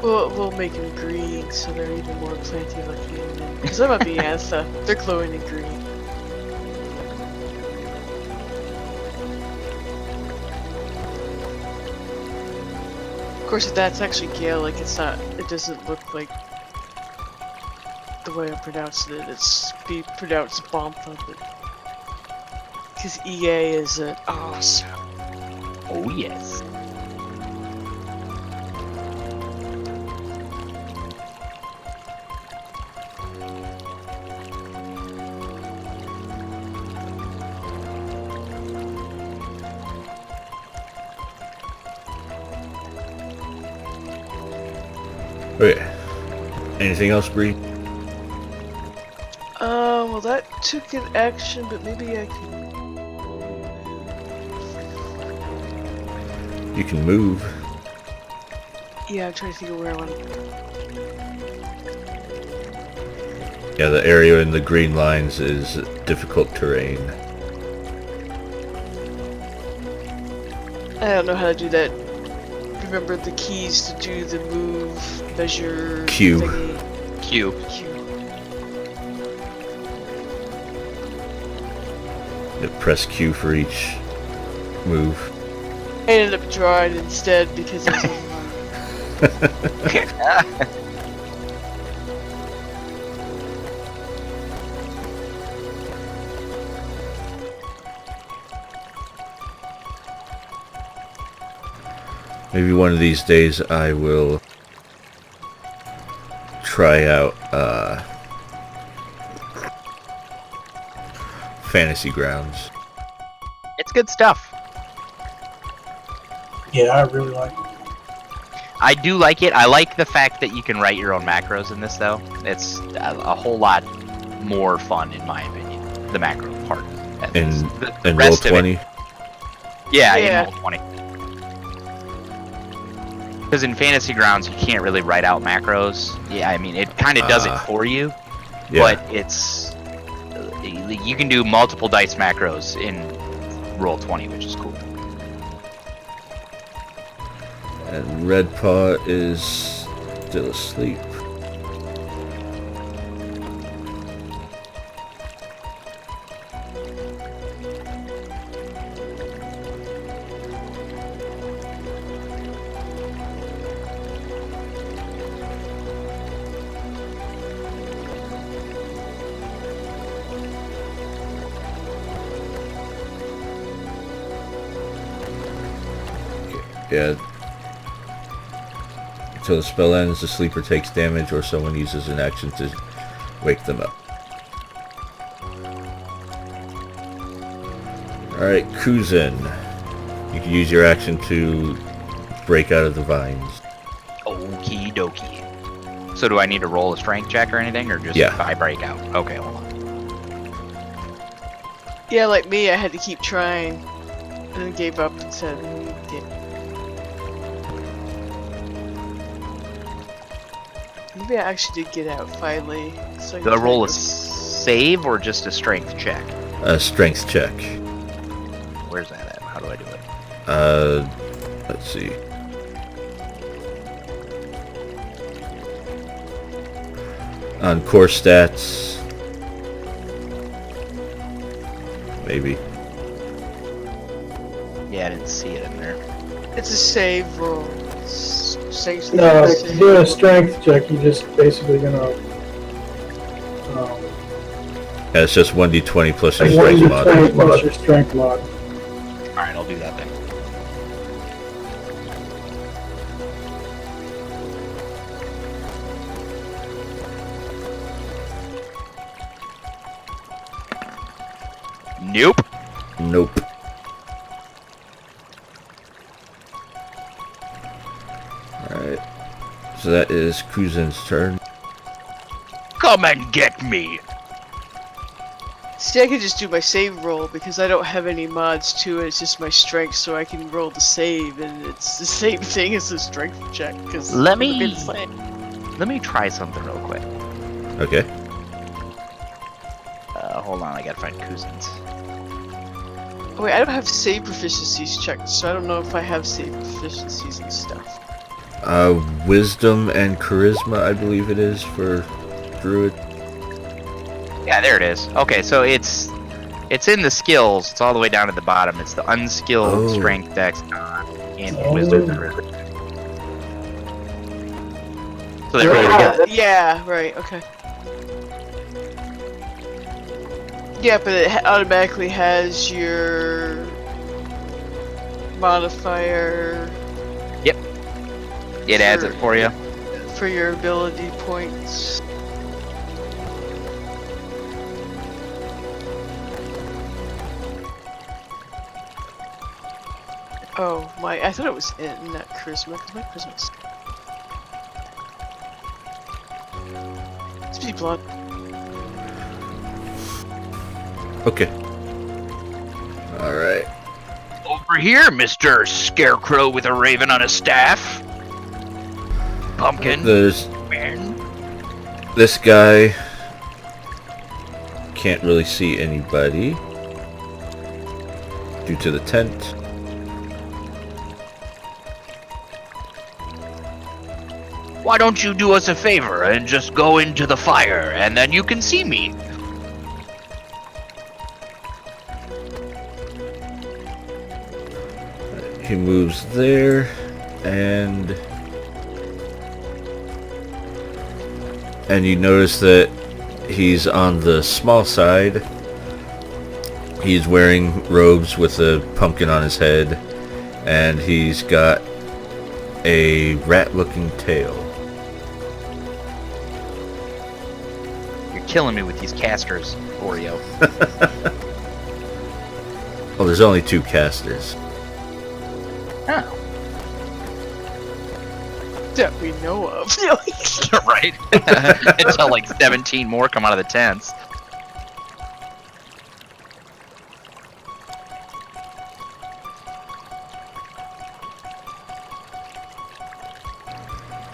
We'll make them green, so they're even more planty looking. Because I'm a Beyantha, they're glowing in green. Of course, if that's actually Gaelic, it doesn't look like the way I'm pronouncing it. It's be pronounced Bontha, because EA is an awesome. Oh yes. Okay. Anything else, Bree? Well, that took an action, but maybe I can. You can move. Yeah, I'm trying to think of where I want to. Yeah, the area in the green lines is difficult terrain. I don't know how to do that. Remember the keys to do the move, measure, Q. thingy? Q. Q. You press Q for each move. I ended up drawing instead because I was Maybe one of these days I will try out Fantasy Grounds. It's good stuff. Yeah, I really like it. I do like it. I like the fact that you can write your own macros in this, though. It's a whole lot more fun, in my opinion. The macro part. at In least. The in roll rest of it- 20. Yeah, Yeah. in roll 20. Because in Fantasy Grounds, you can't really write out macros. Yeah, I mean, it kind of does it for you, Yeah. but it's you can do multiple dice macros in roll 20, which is cool. And Red Paw is still asleep. Yeah. Until the spell ends, the sleeper takes damage or someone uses an action to wake them up. Alright, Kuzin. You can use your action to break out of the vines. Okie dokie. So do I need to roll a strength check or anything, or just Yeah. if I break out? Okay, hold on. Yeah, like me, I had to keep trying, and then gave up and said, yeah. Maybe I actually did get out finally. So Do I roll a save or just a strength check? A strength check. Where's that at? How do I do it? Let's see. On core stats, maybe. Yeah, I didn't see it in there. It's a save roll. Saves No, save. to do a strength check, you just basically gonna Yeah, it's just 1d20 plus your one strength to mod. 20 plus your strength mod. Alright, I'll do that then. Nope. Nope. Alright. So that is Kuzin's turn. Come and get me. See, I can just do my save roll because I don't have any mods to it. It's just my strength, so I can roll the save, and it's the same thing as the strength check. Cause Let it'll be me- the same. Let me try something real quick. Okay. Hold on, I gotta find Kuzin's. Oh, wait, I don't have save proficiencies checked, so I don't know if I have save proficiencies and stuff. Wisdom and charisma, I believe it is for druid. Yeah, there it is. Okay, so it's in the skills. It's all the way down at the bottom. It's the unskilled Oh. strength, dex, and Oh. wisdom. So they really get Yeah, right, okay. Yeah, but it automatically has your modifier it adds it for you. for your ability points. Oh, I thought it was in, not charisma, because my charisma's... Let's be blunt. Okay. Alright. Over here, Mr. Scarecrow with a raven on a staff. Pumpkin. There's Man. this guy. Can't really see anybody due to the tent. Why don't you do us a favor and just go into the fire, and then you can see me? He moves there, and you notice that he's on the small side. He's wearing robes with a pumpkin on his head, and he's got a rat-looking tail. You're killing me with these casters, Oreo. Oh, there's only 2 casters. Oh. That we know of. Right? Until like 17 more come out of the tents.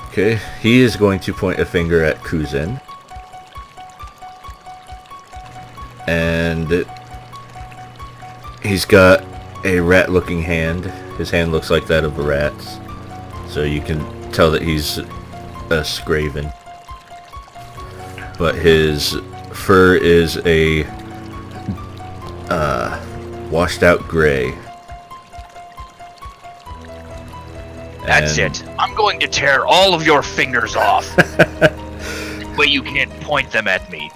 Okay, he is going to point a finger at Kuzin. And he's got a rat-looking hand. His hand looks like that of a rat's. So you can tell that he's a Scraven. But his fur is a washed out gray. That's And- it. I'm going to tear all of your fingers off. But you can't point them at me.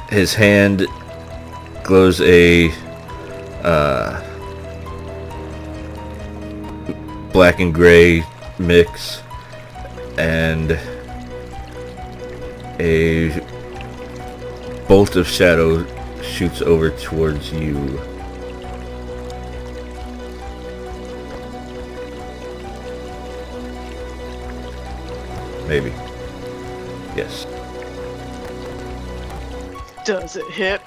His hand glows a black and gray mix, and a bolt of shadow shoots over towards you. Maybe. Yes. Does it hit?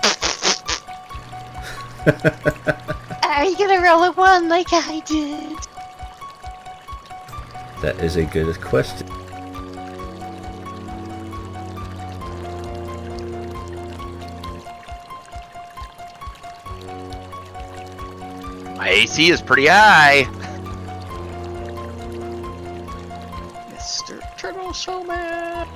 Are you gonna roll a 1 like I did? That is a good question. My AC is pretty high. Turtle Showman!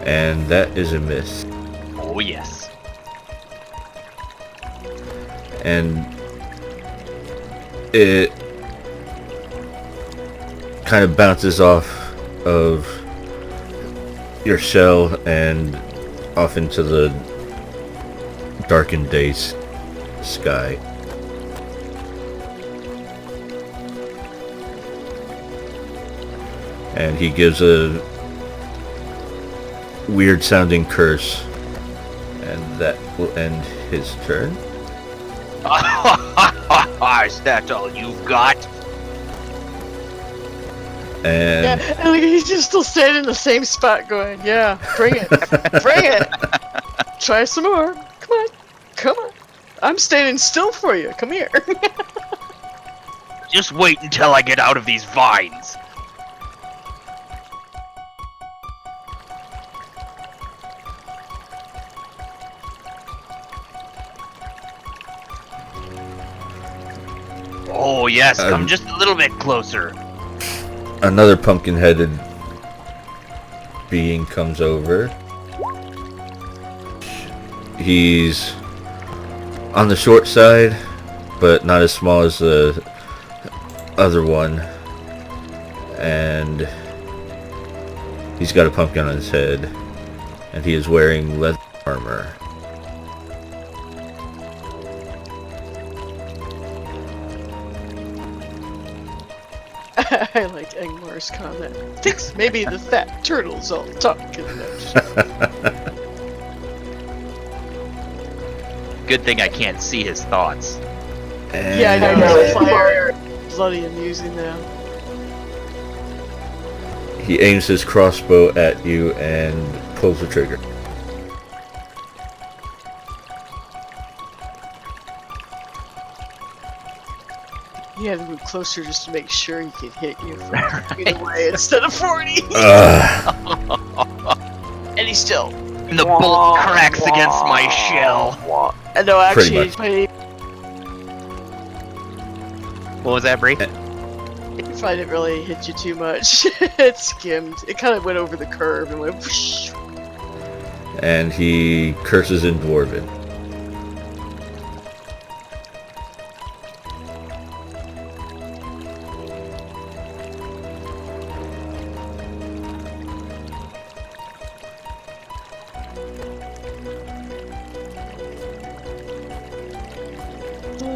And that is a miss. Oh yes. And it kind of bounces off of your shell and off into the darkened day's sky. And he gives a weird sounding curse, and that will end his turn. Is that all you've got? And Yeah, and he's just still standing in the same spot going, yeah, bring it, bring it. Try some more. Come on, come on. I'm standing still for you. Come here. Just wait until I get out of these vines. Oh yes, come just a little bit closer. another pumpkin-headed being comes over. He's on the short side, but not as small as the other one. And he's got a pumpkin on his head. And he is wearing leather armor. I like Engmar's comment. Thinks maybe the fat turtle's all talking. Good thing I can't see his thoughts. And Yeah, I know. It's fire. Bloody amusing now. he aims his crossbow at you and pulls the trigger. He had to move closer just to make sure he could hit you from 3 feet away instead of 40. And he's still. And the bullet cracks against my shell. No, actually, Pretty What was that, Bree? if I didn't really hit you too much, it skimmed. It kind of went over the curve and went whoosh. And he curses in Dwarven.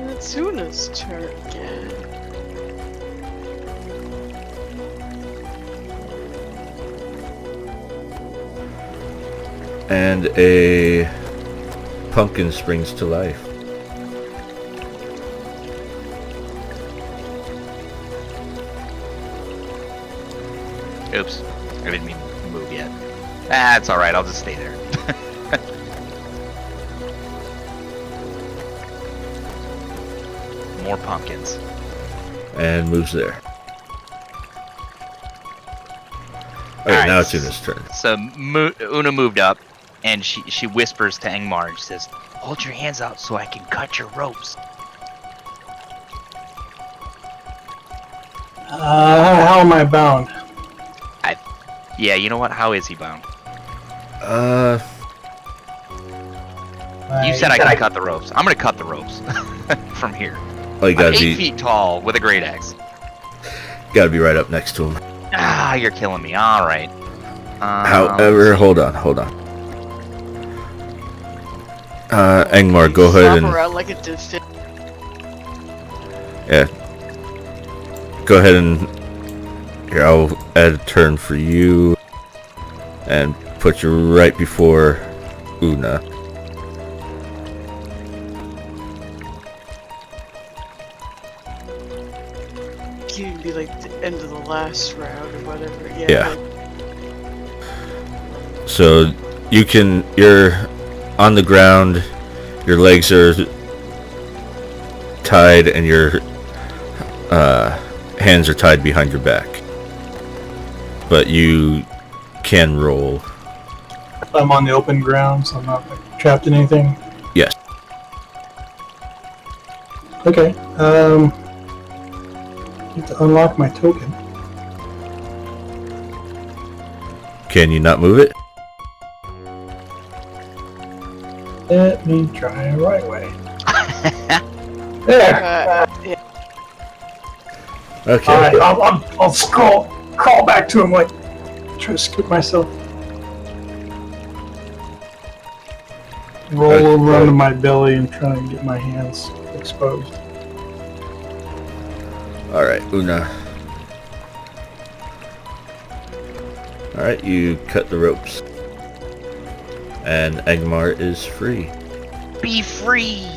It's Una's turn again. And a pumpkin springs to life. Oops. I didn't mean to move yet. That's alright, I'll just stay there. More pumpkins. And moves there. Okay, Alright. now it's Una's turn. So Una moved up, and she whispers to Engmar and she says, "Hold your hands out so I can cut your ropes." How am I bound? Yeah, you know what? How is he bound? You said I could cut the ropes. I'm gonna cut the ropes from here. Oh, you I'm gotta 8 be feet tall with a great axe. right up next to him. Ah, you're killing me. All right. However, hold on. Engmar, go ahead Flop and around like it did fit. go ahead and here. I'll add a turn for you and put you right before Una. You can be like the end of the last round or whatever. Yeah. Like, So you're on the ground, your legs are tied, and your hands are tied behind your back. But you can roll. I'm on the open ground, so I'm not like, trapped in anything. Yes. Okay. Need to unlock my token. Can you not move it? Let me try the right way. There. Yeah. Okay. Alright, I'll crawl back to him like, try to scoop myself. Roll over onto my belly and try and get my hands exposed. Alright, Una. Alright, you cut the ropes. And Egmar is free. Be free!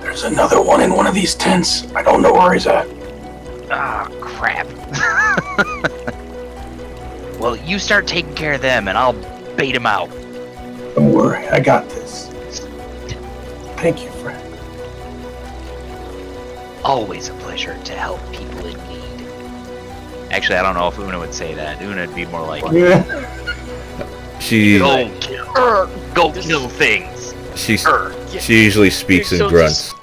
There's another one in one of these tents. I don't know where he's at. Ah, crap. Well, you start taking care of them and I'll bait him out. Don't worry, I got this. Thank you, friend. Always a pleasure to help people in need. Actually, I don't know if Una would say that. Una would be more like, She go kill things. she Yeah. she usually speaks in She'll grunts.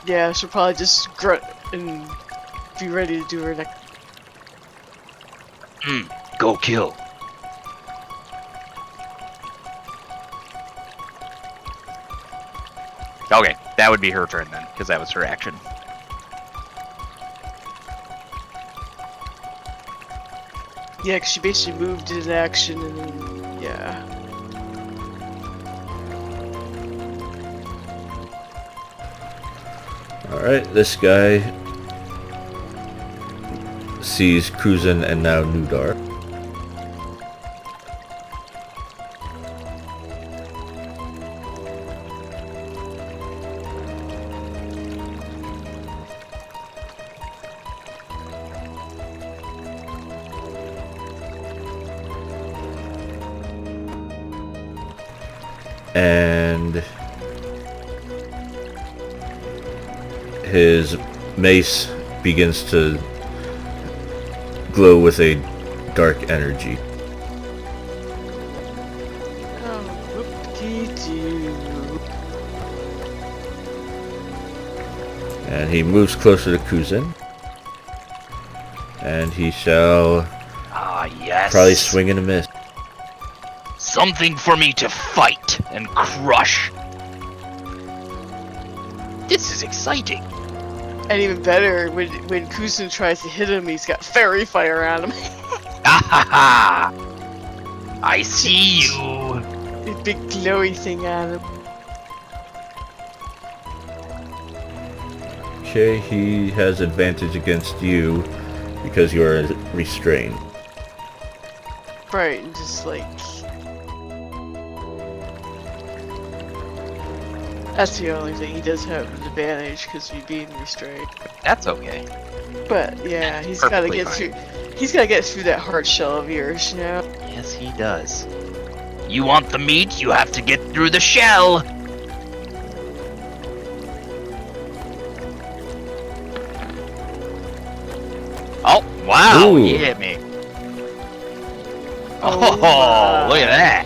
Yeah, she'll probably just grunt and be ready to do her next. Go kill. Okay, that would be her turn then, because that was her action. Yeah, 'cause she basically moved in action and then, yeah. Alright, this guy sees Kuzin and now Nudar. And his mace begins to glow with a dark energy. Oh, whoop-dee-doo. And he moves closer to Kuzin. And he shall Ah, yes. probably swing and a miss. Something for me to fight and crush. This is exciting. And even better, when Kuzin tries to hit him, he's got fairy fire on him. Ah ha ha! I see you. A big glowy thing on him. Okay, he has advantage against you because you are restrained. Right, and just like... That's the only thing, he does have an advantage because he's being restrained. That's okay. But yeah, he's gotta Perfectly get fine. through... He's gotta get through that hard shell of yours, you know? Yes, he does. You want the meat? You have to get through the shell. Oh, wow, Ooh. he hit me. Oh, Oh, my. look at that.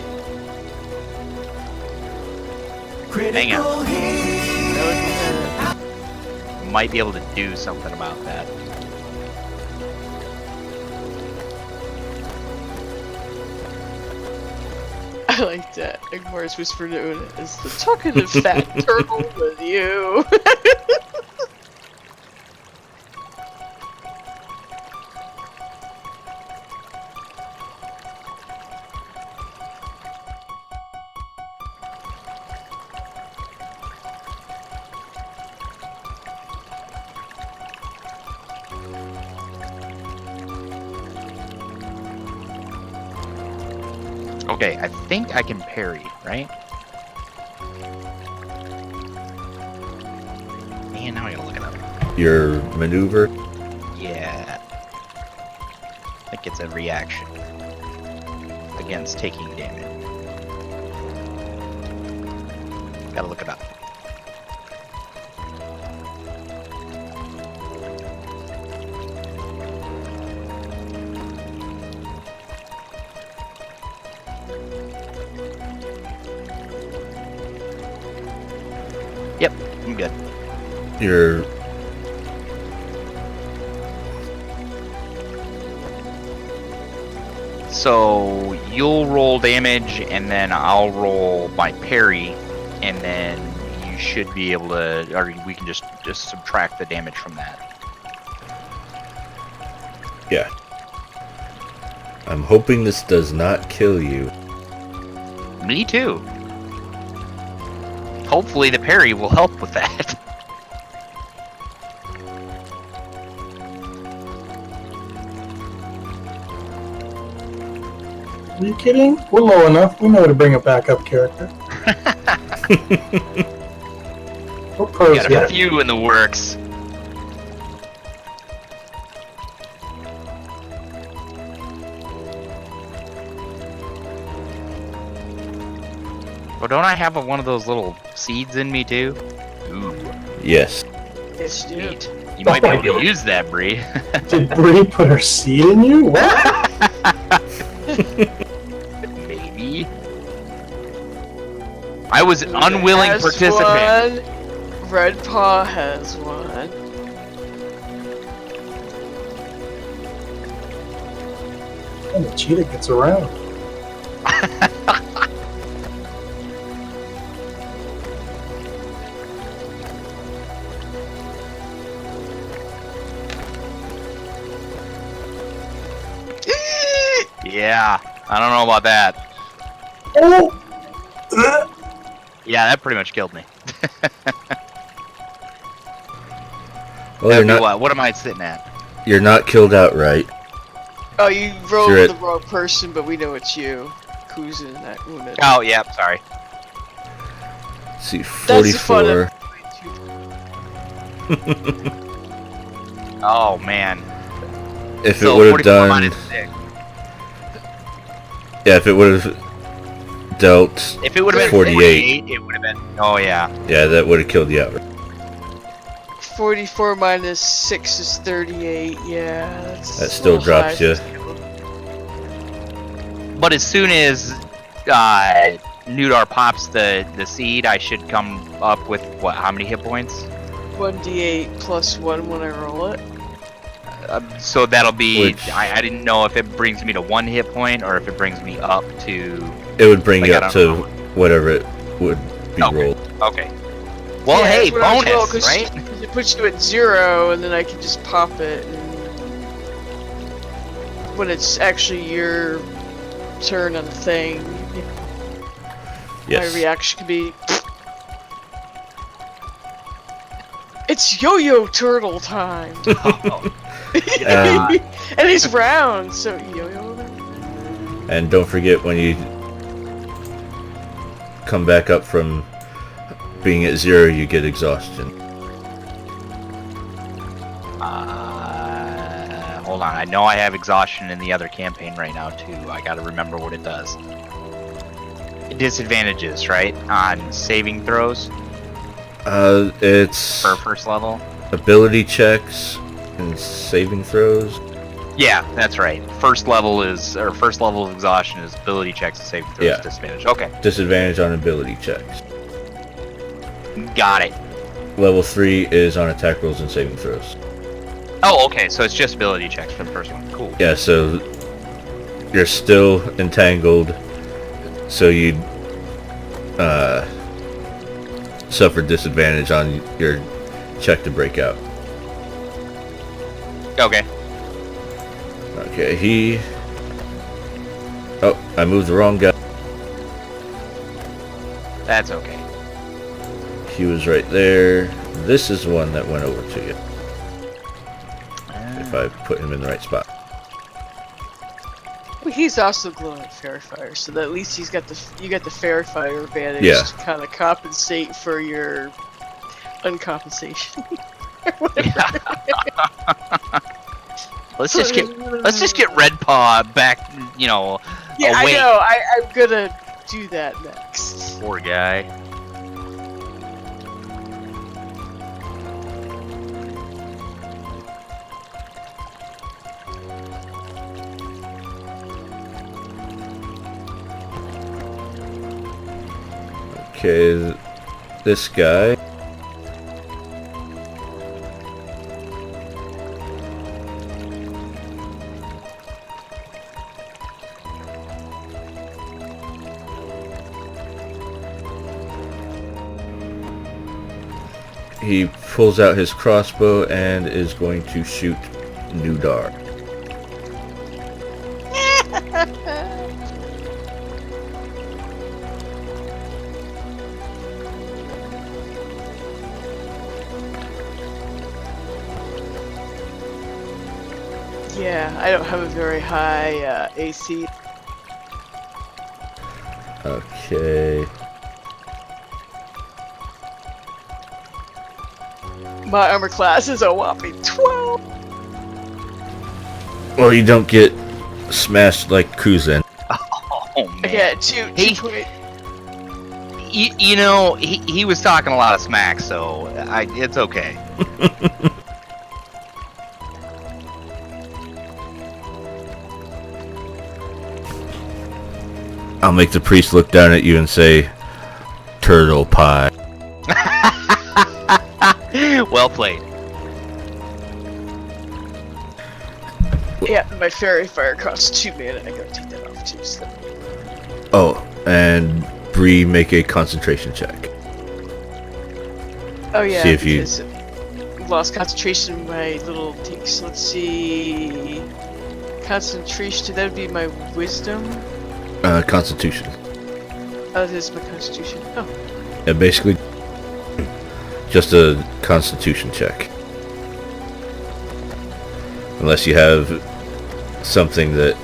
Hang on. Might be able to do something about that. I like that. Ignor's whispered to Una is the talkative fat turtle with you. Okay, I think I can parry, right? Man, now I gotta look it up. Your maneuver. Yeah. I think it's a reaction against taking damage. Gotta look it up. Yep, I'm good. You're So you'll roll damage, and then I'll roll my parry, and then you should be able to, or we can just subtract the damage from that. yeah. I'm hoping this does not kill you. Me too. Hopefully the parry will help with that. Are you kidding? We're low enough. We know how to bring a backup character. We're pros Got here. a few in the works. Well, don't I have one of those little seeds in me too? Ooh, Yes. Yes, you do. sweet. You might be able to use that, Bree. Did Bree put her seed in you? What? Maybe. I was an unwilling Has participant. One. Red Paw has one. And the cheetah gets around. Yeah, I don't know about that. Oh! Yeah, that pretty much killed me. Well, That'd be what am I sitting at? you're not killed outright. Oh, you rolled Sure the wrong person, but we know it's you. Kuzin, that wounded. Oh, yeah, sorry. Let's see, That's the fun 44. Oh, man. If So it would have 44 done, minus 6. yeah, if it would have dealt, If it would have been 48. 48, it would have been. Oh, yeah. yeah, that would have killed you outright. 44 minus 6 is 38. Yeah, that's That a still little drops high. you. But as soon as Nudar pops the seed, I should come up with what? How many hit points? 1d8 plus 1 when I roll it. So that'll be. Which- I didn't know if it brings me to 1 hit point or if it brings me up to. It would bring Like, you I up don't to know. whatever it would be Okay. rolled. Okay. Well, Yeah, hey, that's what I was roll, bonus, 'cause right? It puts you at 0, and then I can just pop it. And when it's actually your turn on the thing, Yes. my reaction could be. It's yo-yo turtle time! Yeah. And he's round, so yo-yo. And don't forget when you come back up from being at 0, you get exhaustion. Hold on. I know I have exhaustion in the other campaign right now too. I gotta remember what it does. Disadvantages, right? On saving throws It's for first level. ability checks and saving throws. Yeah, that's right. First level of exhaustion is ability checks and saving throws Yeah. disadvantage. Okay, Disadvantage on ability checks. got it. Level 3 is on attack rolls and saving throws. Oh, okay. So it's just ability checks for the first one. Cool. Yeah, so you're still entangled, so you suffer disadvantage on your check to break out. Okay. Okay, he... Oh, I moved the wrong guy. That's okay. He was right there. This is the one that went over to you, if I put him in the right spot. Well, he's also glowing fairy fire, so that at least you got the fairy fire advantage Yeah. to kind of compensate for your uncompensation. Let's just get Red Paw back. Yeah, awake. I know. I'm gonna do that next. Poor guy. Okay, this guy. He pulls out his crossbow and is going to shoot Nudar. Yeah, I don't have a very high AC. Okay. My armor class is a whopping 12. Well, you don't get smashed like Kuzin. Oh man. Yeah, two He- point. You know, he was talking a lot of smack, so it's okay. I'll make the priest look down at you and say, "Turtle pie." Well played. Yeah, my fairy fire costs 2 mana. I gotta take that off too. So. Oh, and Bree, make a concentration check. Oh yeah, See if you- because lost concentration in my little things. Let's see. Concentration, that would be my wisdom. Constitution. Oh, this is my constitution. Oh, Yeah, basically, just a constitution check. Unless you have something that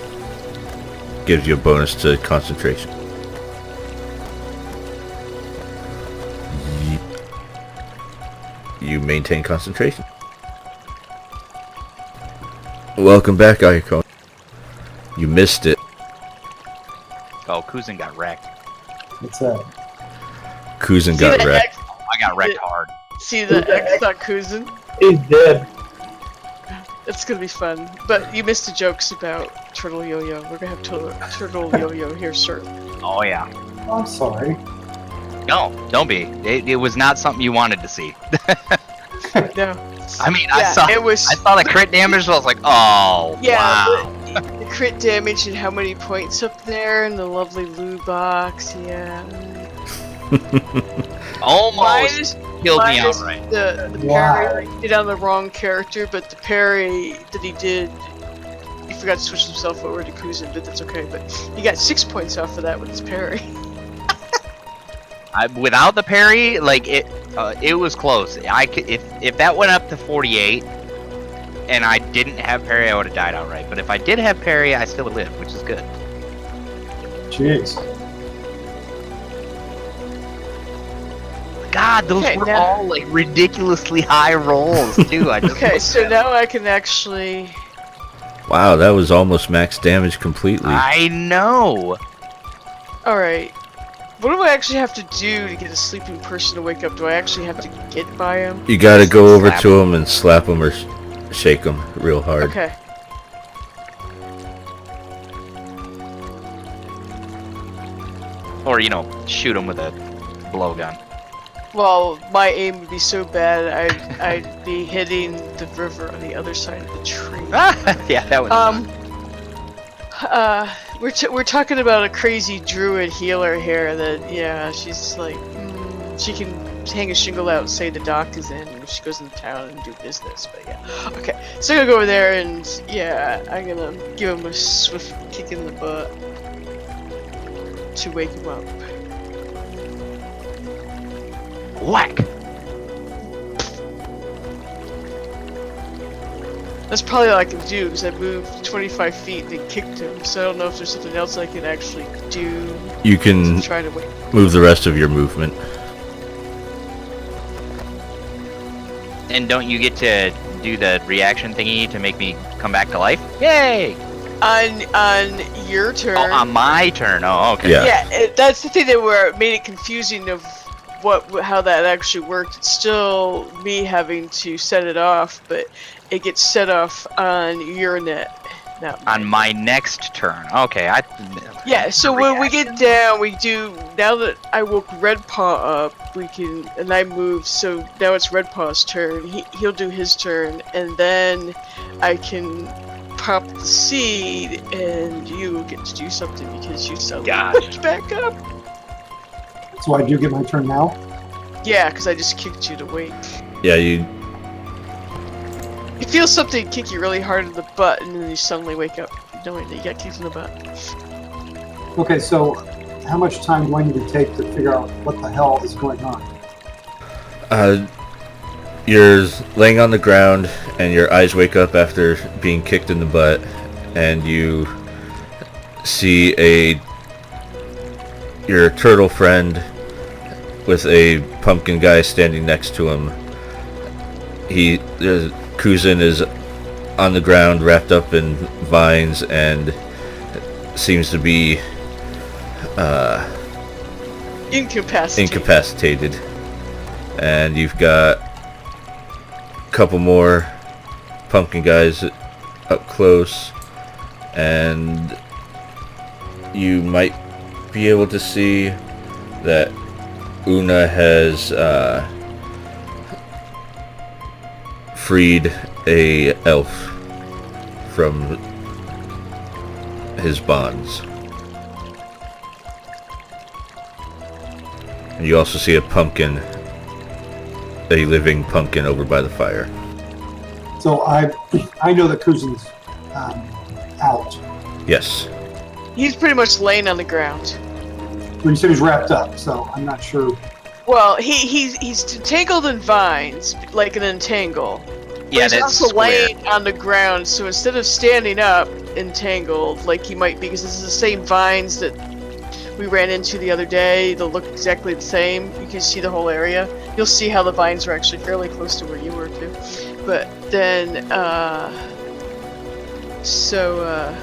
gives you a bonus to concentration. You maintain concentration. Welcome back, Ayako. You missed it. Oh, Kuzin got wrecked. What's that? Kuzin see got the wrecked. X, I got wrecked hard. see the X dot Kuzin? He's dead. That's gonna be fun. But you missed the jokes about Turtle Yo-Yo. We're gonna have Turtle Yo-Yo here soon. Oh yeah. Oh, I'm sorry. No, don't be. It was not something you wanted to see. No. I mean, Yeah, it was. I saw the crit damage. I was like, oh Yeah, wow. the crit damage and how many points up there, and the lovely loot box. Yeah. Almost killed me minus outright. The Wow. parry he did on the wrong character, but the parry that he did, he forgot to switch himself over to Kuzin, but that's okay. But he got 6 points off of that with his parry. Without the parry, like it was close. If that went up to 48, and I didn't have parry, I would have died outright. But if I did have parry, I still lived, which is good. Jeez. God, those Okay, were now- all like ridiculously high rolls too. I just Okay, looked so at now I can actually. Wow, that was almost max damage completely. I know. All right. What do I actually have to do to get a sleeping person to wake up? Do I actually have to get by him? You gotta go over Slap to him and slap him or shake him real hard. Okay. Or shoot him with a blowgun. Well, my aim would be so bad, I'd be hitting the river on the other side of the tree. Yeah, that was. We're talking about a crazy druid healer here that, yeah, she's like, she can hang a shingle out and say the doc is in and she goes into town and do business, but yeah. Okay, so I'm gonna go over there and, yeah, I'm gonna give him a swift kick in the butt to wake him up. Whack! That's probably all I can do, because I moved 25 feet and then kicked him, so I don't know if there's something else I can actually do You to can try to wake move the rest of your movement. And don't you get to do the reaction thingy to make me come back to life? Yay! On your turn. Oh, on my turn. Oh, okay. Yeah. Yeah, that's the thing that where it made it confusing of how that actually worked. It's still me having to set it off, but it gets set off on your net. Not On my next turn. Okay, Yeah, so when we get down, we do. Now that I woke Red Paw up, we can. And I moved, so now it's Red Paw's turn. He'll do his turn, and then I can pop the seed, and you get to do something because you suddenly picked back up. So I do get my turn now? Yeah, because I just kicked you to wake. Yeah, you. You feel something kick you really hard in the butt, and then you suddenly wake up knowing that you got kicked in the butt. Okay, so how much time do I need to take to figure out what the hell is going on? You're laying on the ground, and your eyes wake up after being kicked in the butt, and you see your turtle friend with a pumpkin guy standing next to him. Kuzin is on the ground, wrapped up in vines, and seems to be incapacitated. And you've got a couple more pumpkin guys up close, and you might be able to see that Una has freed a elf from his bonds. And you also see a living pumpkin over by the fire. So I know that Kuzin's out. Yes. He's pretty much laying on the ground. Well, you said he's wrapped up, so I'm not sure. Well, he's entangled in vines, like an entangle. Yeah, but he's that's also square. laying on the ground, so instead of standing up entangled, like he might be, because this is the same vines that we ran into the other day, they'll look exactly the same. You can see the whole area. You'll see how the vines are actually fairly close to where you were too. But then, So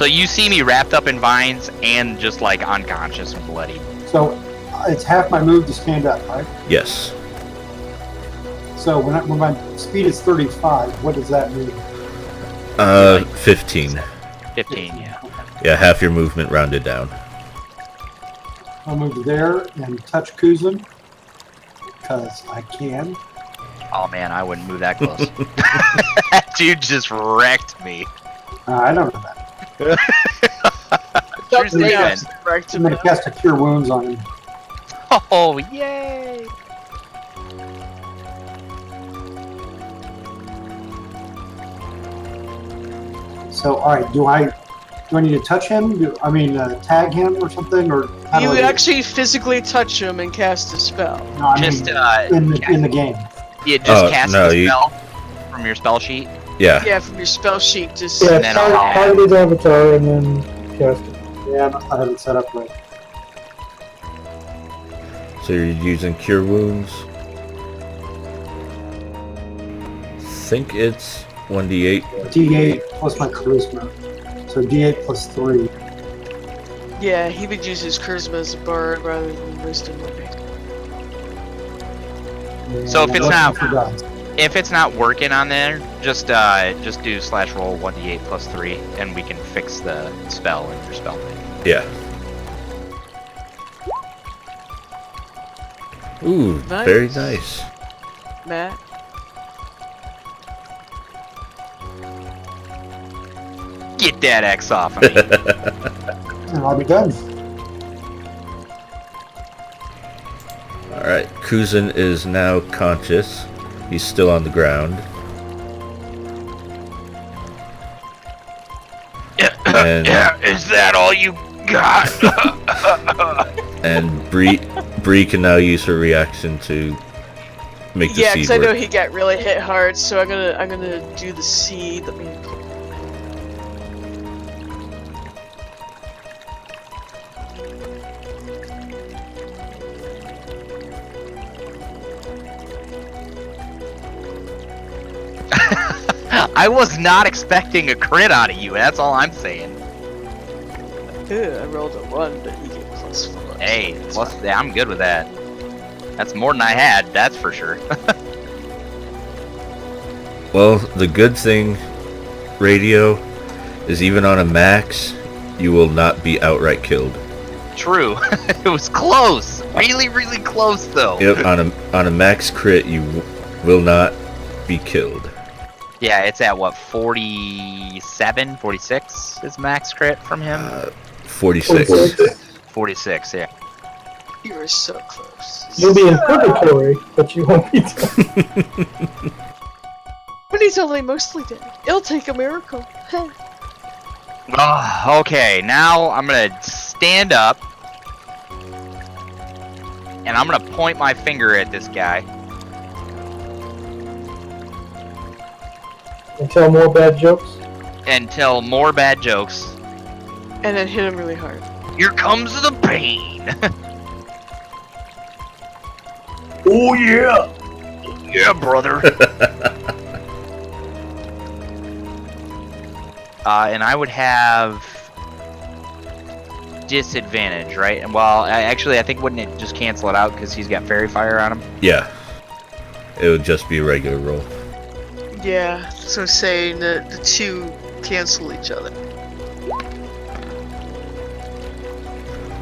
you see me wrapped up in vines and just like unconscious and bloody. So it's half my move to stand up, right? Yes. So when my speed is 35, what does that mean? 15. 15, yeah. Yeah, half your movement rounded down. I'll move there and touch Kuzin, because I can. Oh man, I wouldn't move that close. That dude just wrecked me. I don't know that. True statement. I'm going to cast a Cure Wounds on him. Oh, yay! So, all right, do I need to touch him? Tag him or something, or how do you I do it? actually physically touch him and cast a spell. No, I Just mean, in the game. Yeah, just cast no, the spell from your spell sheet. Yeah. Yeah, from your spell sheet, just Yeah, And then I'll target his avatar and then cast it. Yeah, I have it set up right. So you're using Cure Wounds. Think it's 1d8. D8 plus my charisma. So D8 plus 3. yeah, he would use his charisma as a bard rather than wisdom. So if And it's I'm not- looking for dice. If it's not working on there, just do /roll 1d8 plus 3, and we can fix the spell in your spell thing. Yeah. Ooh, Nice. very nice. Matt? Get that X off of me. And I'll be done. Alright, Kuzin is now conscious. He's still on the ground. And, Is that all you got? and Bree can now use her reaction to make the Yeah, seed because I know work. he got really hit hard, so I'm gonna do the seed. Let me. I was not expecting a crit out of you. That's all I'm saying. I rolled a 1, but you get +4. Hey, I'm good with that. That's more than I had. That's for sure. Well, the good thing Radio, is even on a max, you will not be outright killed. True. It was close. Really, really close, though. Yep, on a max crit, you will not be killed. Yeah, it's at what, 47, 46 is max crit from him? 46. 46, yeah. You were so close. You'll be in purgatory, but you won't be dead. But he's only mostly dead. It'll take a miracle. Oh, okay, now I'm gonna stand up. And I'm gonna point my finger at this guy. And tell more bad jokes. And tell more bad jokes. And then hit him really hard. Here comes the pain! Oh yeah! Yeah, brother! And I would have disadvantage, right? And well, actually, I think wouldn't it just cancel it out because he's got fairy fire on him? Yeah. It would just be a regular roll. Yeah, so saying that the two cancel each other.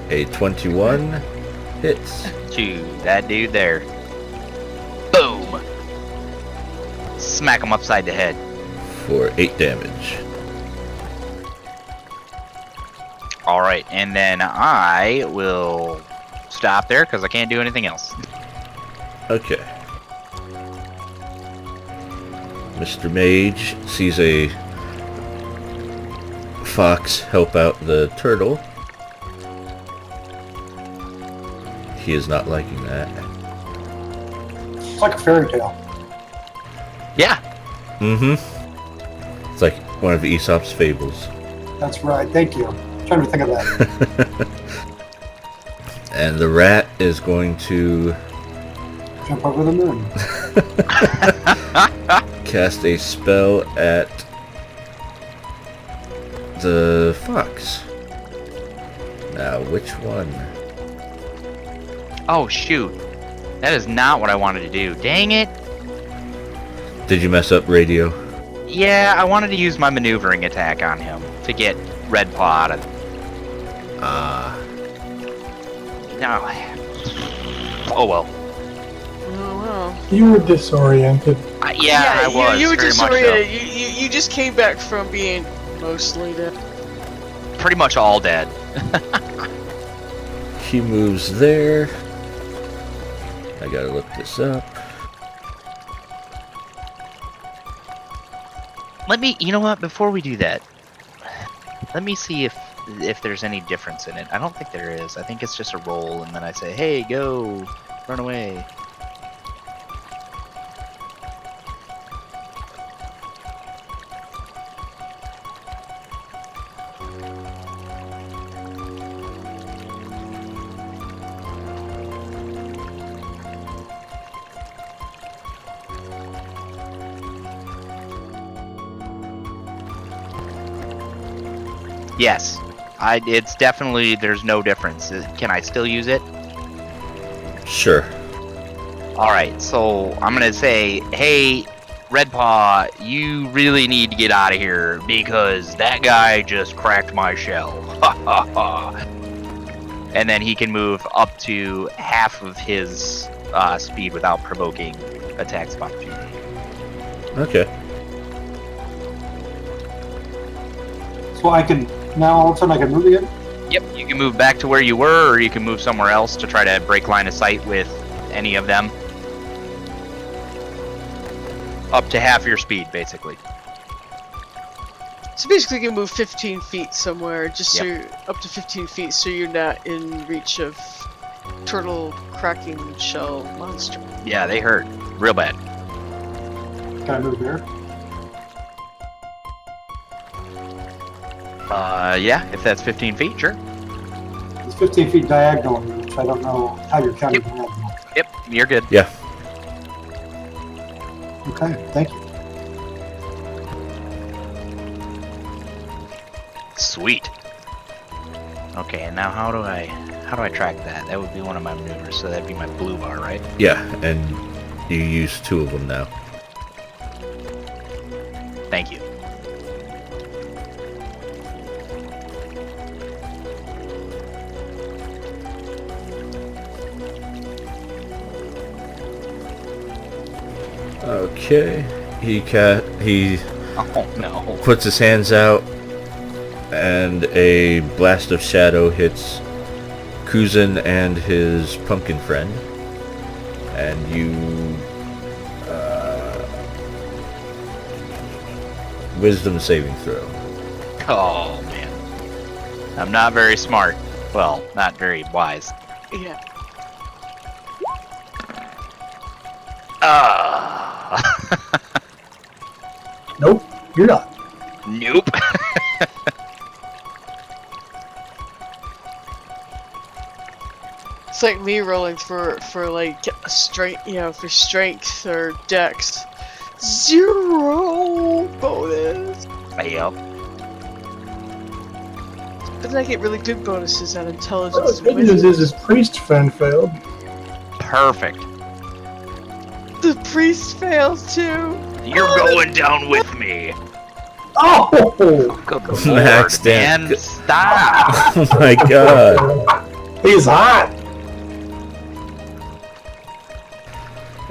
A 21 hits. To that dude there. Boom! Smack him upside the head. For 8 damage. Alright, and then I will stop there because I can't do anything else. Okay. Mr. Mage sees a fox help out the turtle. He is not liking that. It's like a fairy tale. Yeah. It's like one of Aesop's fables. That's right. Thank you. I'm trying to think of that. And the rat is going to Jump over the moon. cast a spell at the fox. Now, which one? Oh, shoot. That is not what I wanted to do. Dang it. Did you mess up radio? Yeah, I wanted to use my maneuvering attack on him to get Red Paw out of... No. Oh, well. Oh well. You were disoriented. Yeah, I was. You were very much disoriented. so. You just came back from being mostly dead. Pretty much all dead. He moves there. I gotta look this up. Let me, you know what, before we do that, let me see if there's any difference in it. I don't think there is. I think it's just a roll, and then I say, hey, go, run away. Yes, it's definitely, there's no difference. Can I still use it? Sure. Alright, so I'm gonna say, hey, Red Paw, you really need to get out of here because that guy just cracked my shell. Ha ha ha. And then he can move up to half of his speed without provoking attacks of opportunity. Okay. So I can, now all of a sudden I can move again? Yep, you can move back to where you were, or you can move somewhere else to try to break line of sight with any of them. Up to half your speed, basically. So basically you can move 15 feet somewhere, just so you're up to 15 feet, so you're not in reach of turtle cracking shell monster. Yeah, they hurt. Real bad. Can I move there? Yeah, if that's 15 feet, sure. It's 15 feet diagonal, which I don't know how you're counting diagonal. Yep, you're good. Yeah. Okay, thank you. Sweet. Okay, and now how do I track that? That would be one of my maneuvers, so that'd be my blue bar, right? Yeah, and you use 2 of them now. Thank you. Okay. He Oh no. puts his hands out, and a blast of shadow hits Kuzin and his pumpkin friend. And you... wisdom saving throw. Oh man. I'm not very smart. Well, not very wise. Yeah. Nope, you're not. Nope. It's like me rolling for like strength, for strength or dex. 0 bonus. Yep. But then I get really good bonuses on Well, intelligence the and good news wisdom. is his priest friend failed. Perfect. The priest fails too. You're going down with me. Oh! Good Max lord, man. Dan- Stop. Oh my god. He's hot!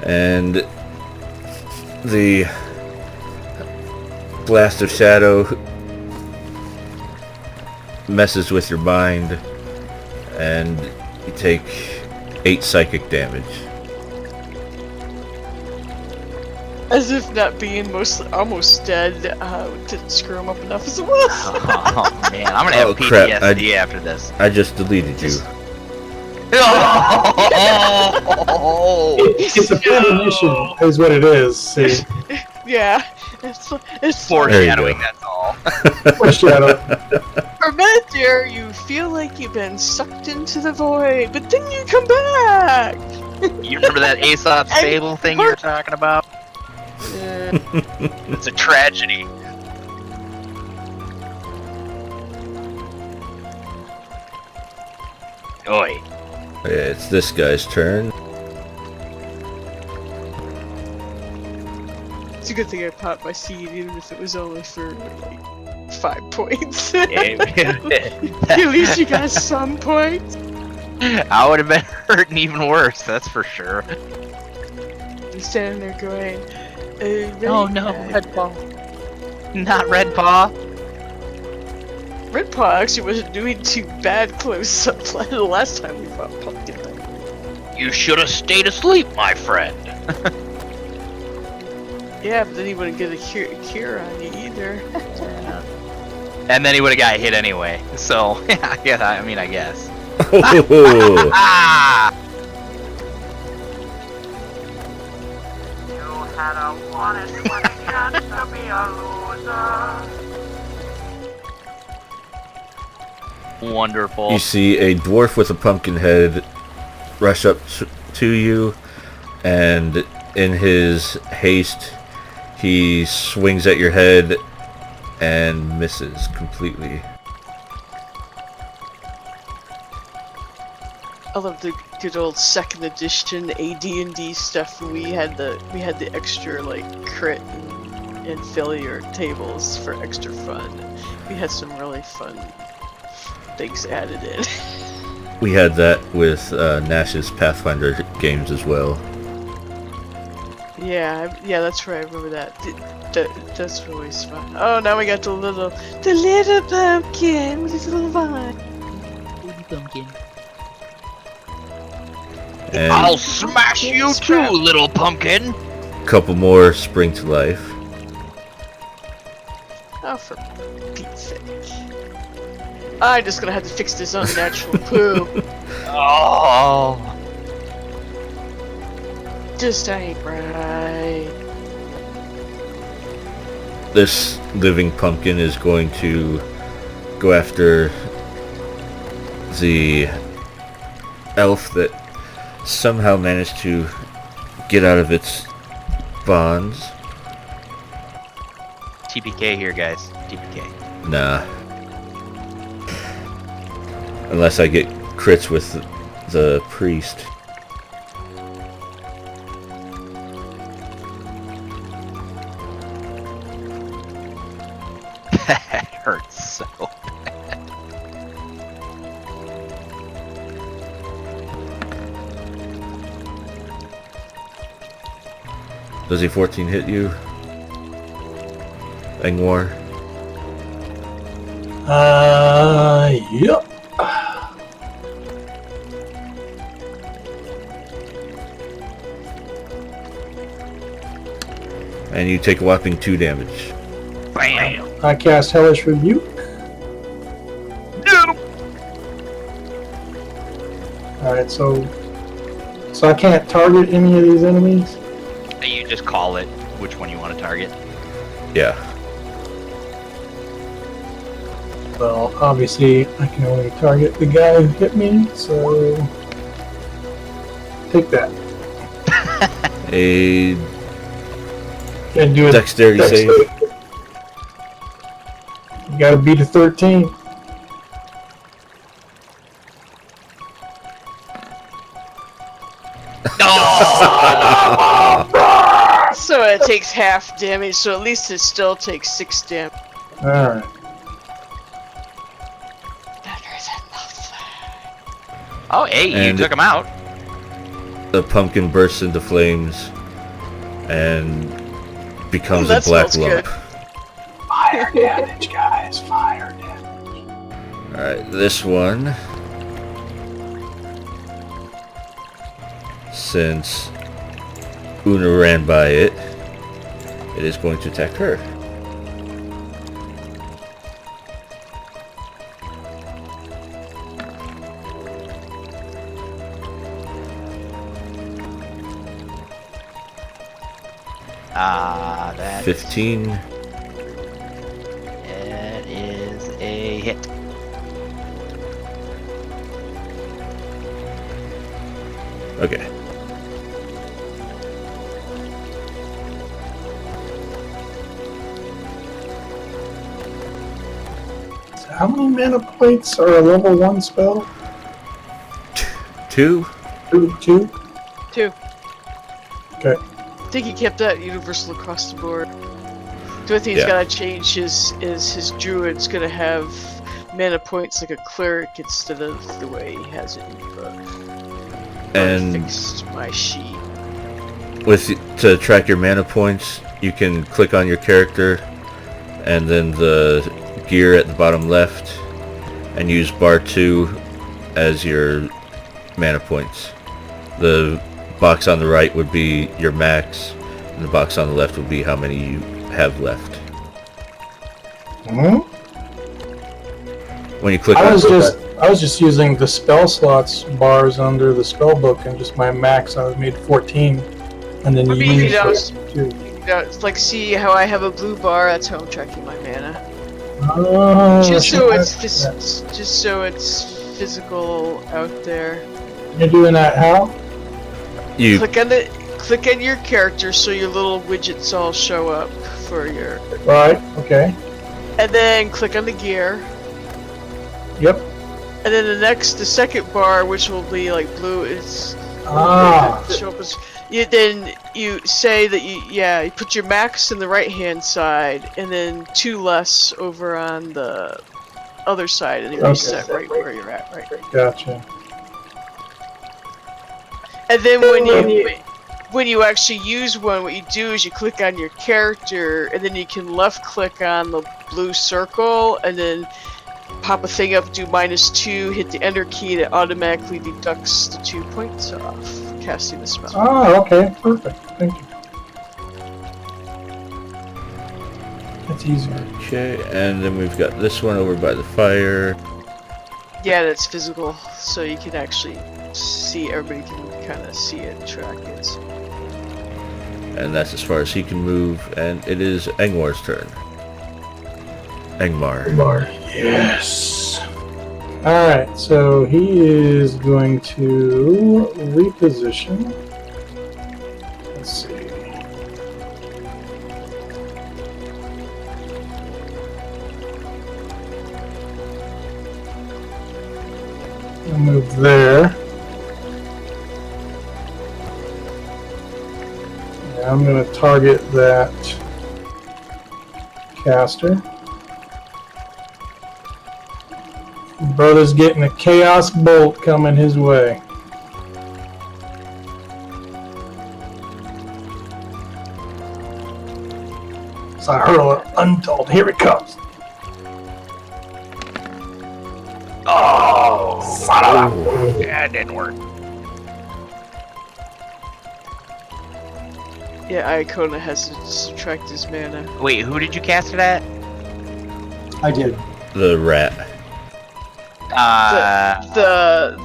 And the blast of shadow messes with your mind, and you take 8 psychic damage. As if not being almost dead didn't screw him up enough as it was. Oh man, I'm gonna have Oh, crap, PTSD after this. I just deleted you. Oh! It's a premonition, is what it is. See, Yeah, it's Foreshadowing, that's all. foreshadow. for a minute there, you feel like you've been sucked into the void, but then you come back. You remember that Aesop's Fable thing you were talking about? It's a tragedy. Oi. It's this guy's turn. It's a good thing I popped my seed, even if it was only for like 5 points. At At least you got some points. I would have been hurting even worse, that's for sure. You're standing there going, Oh no, Red Paw. Not Red Paw. Red Paw actually wasn't doing too bad close up the last time we fought Pumpkin. You should have stayed asleep, my friend. Yeah, but then he wouldn't get a cure on you either. And then he would have got hit anyway. So, yeah, I mean, I guess. Oh, Ah! You had a wanted chance to be a loser. Wonderful. you see a dwarf with a pumpkin head rush up to you, and in his haste, he swings at your head and misses completely. I love the good old second edition AD&D stuff. We had the extra like crit and failure tables for extra fun. We had some really fun things added in. We had that with Nash's Pathfinder games as well. Yeah, that's right. I remember that. That's always fun. Oh, now we got the little pumpkin with his little vine. Pumpkin. And I'll smash you too, little pumpkin. a couple more spring to life. Oh, for Pete's sake! I'm just gonna have to fix this unnatural poo. Oh. Just ain't right. This living pumpkin is going to go after the elf that somehow managed to get out of its bonds. TPK here, guys. TPK. Nah. Unless I get crits with the priest. That hurts so bad. Does a 14 hit you? Angmar? Yep. And you take a whopping 2 damage. Bam. I cast Hellish Rebuke. Alright, so I can't target any of these enemies? You just call it which one you want to target. Yeah. Well, obviously, I can only target the guy who hit me, so... Take that. A Can't do it. dexterity save. You gotta beat a 13. So it takes half damage, so at least it still takes 6 damage. Alright. Better than nothing. Oh, hey, And- you took him out. The pumpkin bursts into flames and becomes Ooh, a that black smells lump. good. Fire damage, guys. Fire damage. Alright, this one. Since Una ran by it, it is going to attack her. That's 15. It is a hit. Okay. So how many mana points are a level 1 spell? 2? Two? 2. Okay. I think he kept that universal across the board. The only thing he's Yeah. gotta change is his druid's gonna have mana points like a cleric instead of the way he has it in the book. I And fixed my sheet. to track your mana points, you can click on your character and then the gear at the bottom left and use bar 2 as your mana points. The box on the right would be your max, and the box on the left would be how many you have left. Hmm? When you click I on was just using the spell slots bars under the spell book, and just my max I made 14, and then I you mean, you use know, two. it's like, see how I have a blue bar? That's how I'm tracking my mana. Oh, Just so shit. it's just so it's physical out there. You're doing that how? you Click on your character so your little widgets all show up for your, Right. Okay. and then click on the gear, Yep. and then the second bar, which will be like blue, is Ah. show up as. Then you say that you put your max in the right hand side, and then 2 less over on the other side, and you Okay. reset right where you're at, right. Gotcha. And then when you actually use one, what you do is you click on your character, and then you can left click on the blue circle, and then pop a thing up, do -2, hit the enter key, that automatically deducts the 2 points off casting the spell. Oh, okay. Perfect. Thank you. That's easier. okay, and then we've got this one over by the fire. Yeah, that's physical, so you can actually see, everybody can kind of see it, track it. And that's as far as he can move, and it is Angmar's turn. Angmar. Bar. Yes. Alright, so he is going to reposition. Let's see. I'll move there. Yeah, I'm going to target that caster. Brother's getting a chaos bolt coming his way. So I hurl an untold. Here it comes. Oh, Son of a- yeah, it didn't work. Yeah, Iacona has to subtract his mana. Wait, who did you cast it at? I did. The rat.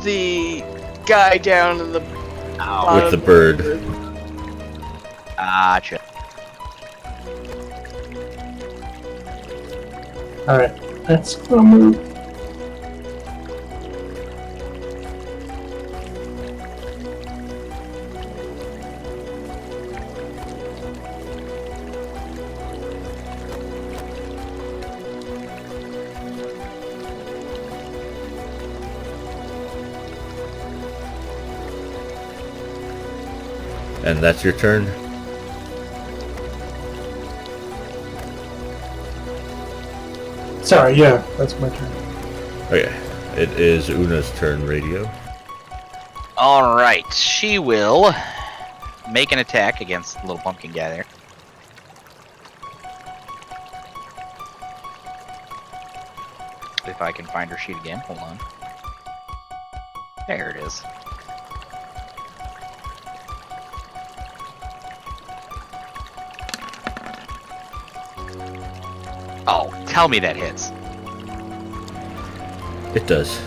The guy down in the bottom With the bird. Gotcha. Alright, let's go move. And that's your turn? Sorry, yeah, that's my turn. Okay. It is Una's turn, radio. Alright, she will make an attack against the little pumpkin guy there. If I can find her sheet again, hold on. There it is. Oh, tell me that hits. It does.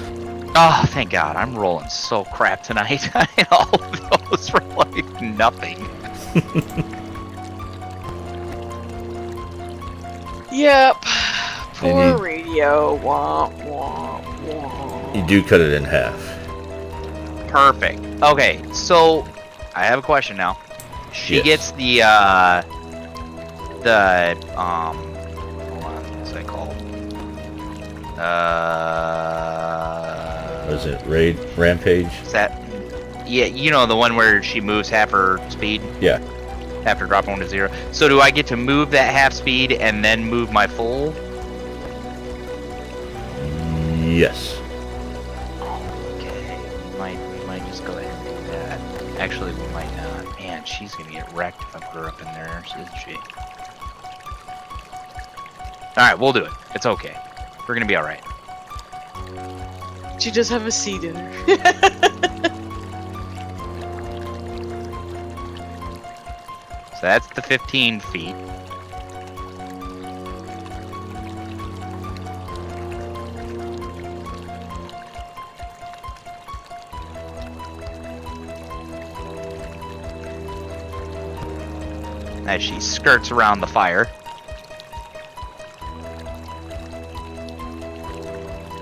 Oh, thank God. I'm rolling so crap tonight. All of those for like nothing. Yep. Poor And radio. Wah, wah, wah. You do cut it in half. Perfect. Okay, so I have a question now. She Yes. gets the hold on, what's that called? Was it Raid Rampage? Is that, yeah, you know, the one where she moves half her speed? Yeah. After dropping 1 to 0. So do I get to move that half speed and then move my full? Yes. Okay, we might just go ahead and do that. Actually, we might not. Man, she's gonna get wrecked if I put her up in there, isn't she? Alright, we'll do it. It's okay. We're gonna be alright. She does have a seed in her. So that's the 15 feet. As she skirts around the fire.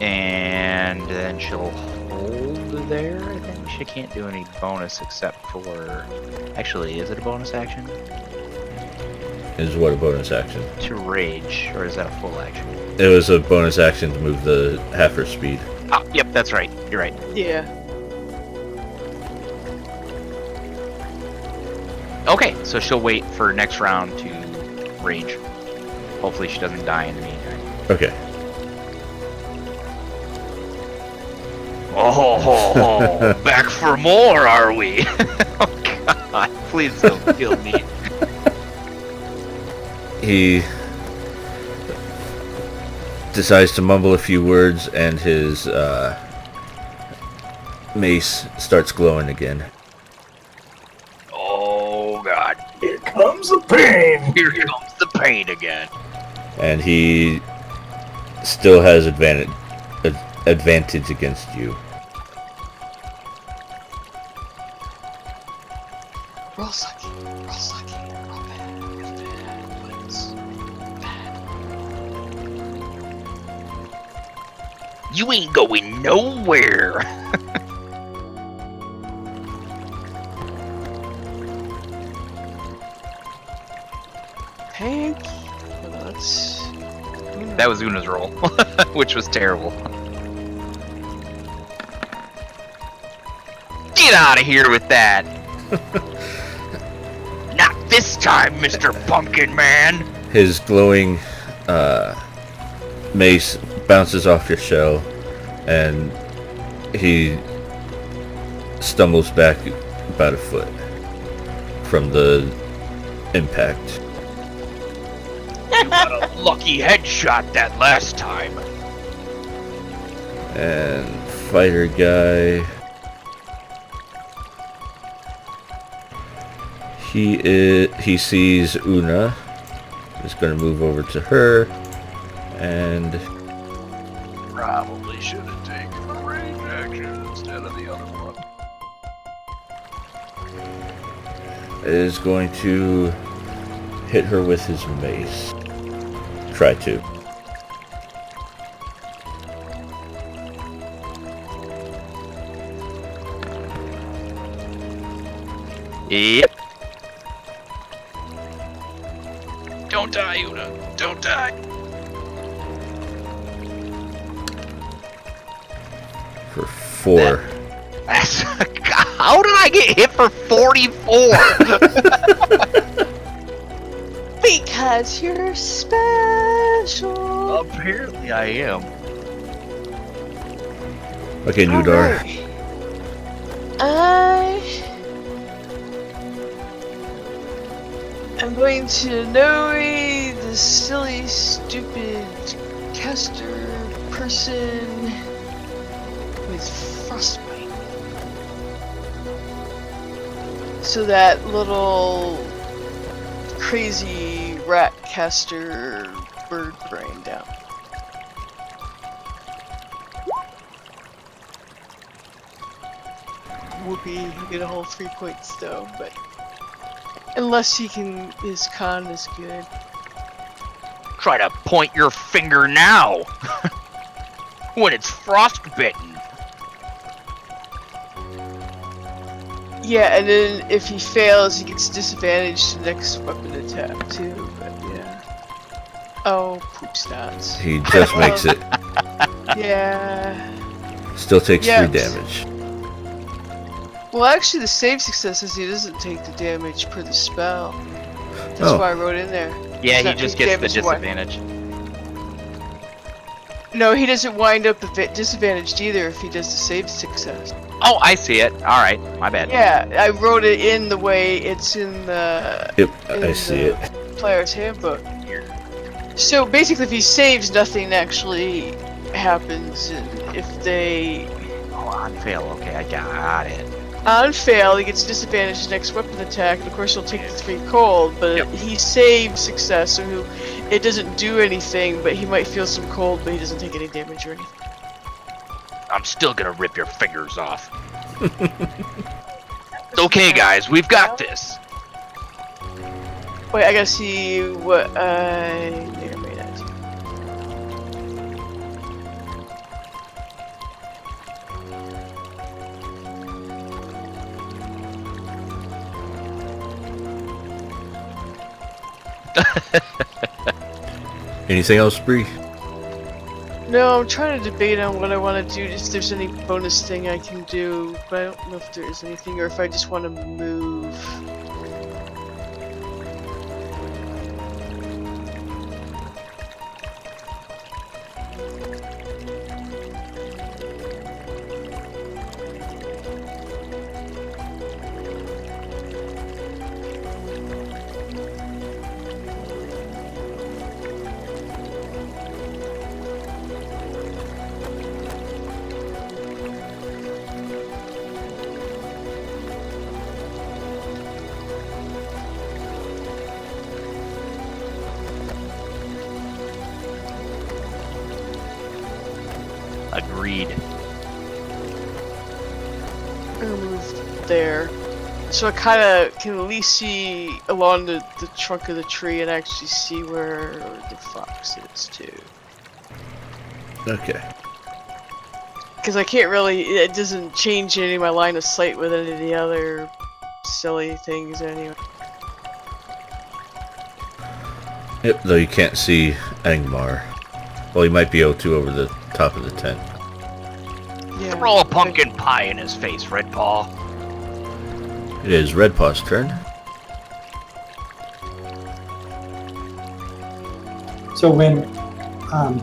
And then she'll hold there, I think. She can't do any bonus except for... Actually, is it a bonus action? Is what a bonus action? To rage, or is that a full action? It was a bonus action to move the half her speed. Oh, yep, that's right. You're right. Yeah. Okay, so she'll wait for next round to rage. Hopefully she doesn't die in the meantime. Okay. Oh, back for more, are we? Oh God, please don't kill me. He decides to mumble a few words and his mace starts glowing again. Oh God, Here comes the pain. here comes the pain again. And he still has advantage against you. Roll sucky. Roll sucky. Roll bad. Roll bad. Please. Bad. You ain't going nowhere. Hank. Let's. That was Una's roll, which was terrible. Get out of here with that. Not this time, Mr. Pumpkin Man. His glowing mace bounces off your shell and he stumbles back about a foot from the impact. Lucky headshot that last time. And fighter guy. He sees Una. He's going to move over to her. And Probably should have taken the range action instead of the other one. is going to hit her with his mace. Try to. Yep. Don't die, Una. Don't die. For 4. How did I get hit for 44? Because you're special. Apparently I am. Okay, Nudar. Alright. I'm going to annoy the silly, stupid caster person with frostbite. So that little crazy rat caster bird brain down. Whoopee, you get a whole 3 points though, but unless his con is good. Try to point your finger now. When it's frostbitten. Yeah, and then if he fails, he gets disadvantaged to next weapon attack too, but yeah. Oh, poop stats. He just makes it. Yeah. Still takes Yeah. 3 damage. Well, actually, the save success is he doesn't take the damage per the spell. That's Oh. why I wrote in there. Yeah, Does he not just take gets the damage disadvantage. No, he doesn't wind up disadvantaged either if he does the save success. Oh, I see it. Alright, my bad. Yeah, I wrote it in the way it's in the Yep, I in see the it. player's handbook. So basically, if he saves, nothing actually happens, and if they Oh, on fail. Okay, I got it. on fail, he gets disadvantaged next weapon attack, and of course he'll take the 3 cold, but Yep. he saves success, so it doesn't do anything, but he might feel some cold, but he doesn't take any damage or anything. I'm still gonna rip your fingers off. Okay, guys, we've got this. Wait, I gotta see what I may or may not do. Anything else, Bree? No, I'm trying to debate on what I want to do, if there's any bonus thing I can do, but I don't know if there is anything, or if I just want to move. Agreed. I'm gonna move there. So I kind of can at least see along the trunk of the tree and actually see where the fox is too. Okay. Because I can't really, it doesn't change any of my line of sight with any of the other silly things anyway. Yep, though you can't see Angmar. Well, he might be able to over the top of the tent. Yeah. Throw a pumpkin pie in his face, Red Paw. It is Redpaw's turn. So when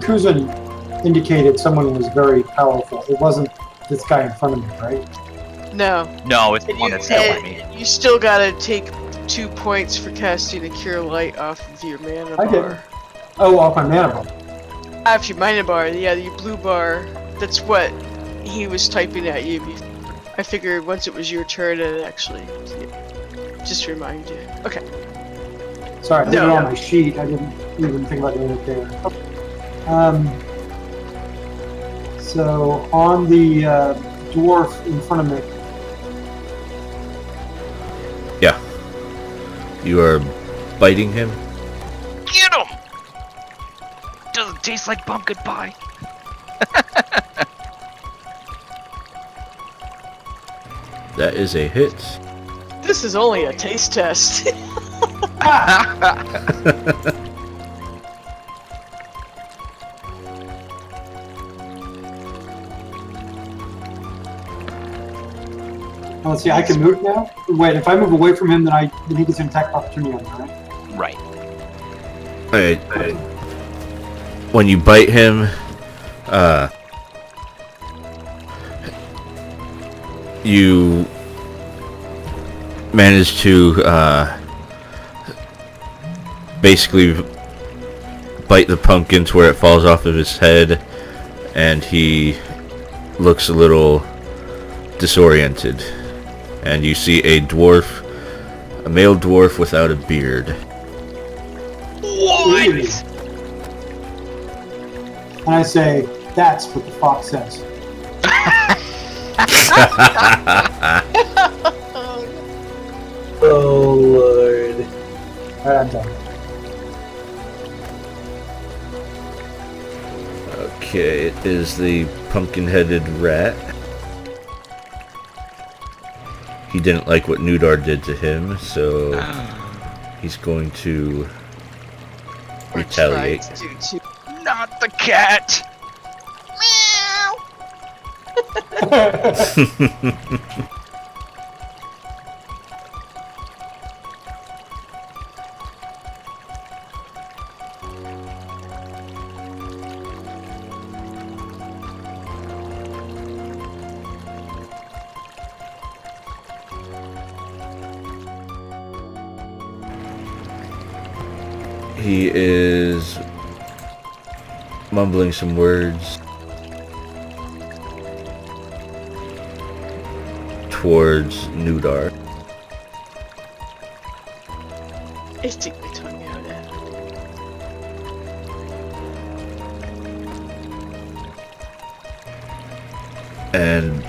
Kuzan indicated someone was very powerful, it wasn't this guy in front of me, right? No. No, it's the And one that's yelling at me. you still gotta take 2 points for casting a Cure Light off of your mana I did. bar. Oh, off my mana bar. After your mana bar, yeah, your blue bar. That's what he was typing at you. I figured once it was your turn, it actually just remind you. Okay. Sorry, I had No. it on my sheet. I didn't even think about doing it there. So on the dwarf in front of me, Yeah. You are biting him. Get him! Doesn't taste like pumpkin pie. That is a hit. This is only a taste test. let's see, I can move now? Wait, if I move away from him, then he gets an attack opportunity on me, right? Right. Alright. When you bite him, you manage to basically bite the pumpkin to where it falls off of his head, and he looks a little disoriented. And you see a male dwarf without a beard. What? And I say, that's what the fox says. Oh lord. Alright, I'm done. Okay, it is the pumpkin-headed rat. He didn't like what Nudar did to him, so he's going to retaliate. Not the cat. He is mumbling some words towards Nudar. I stick my tongue out at him. And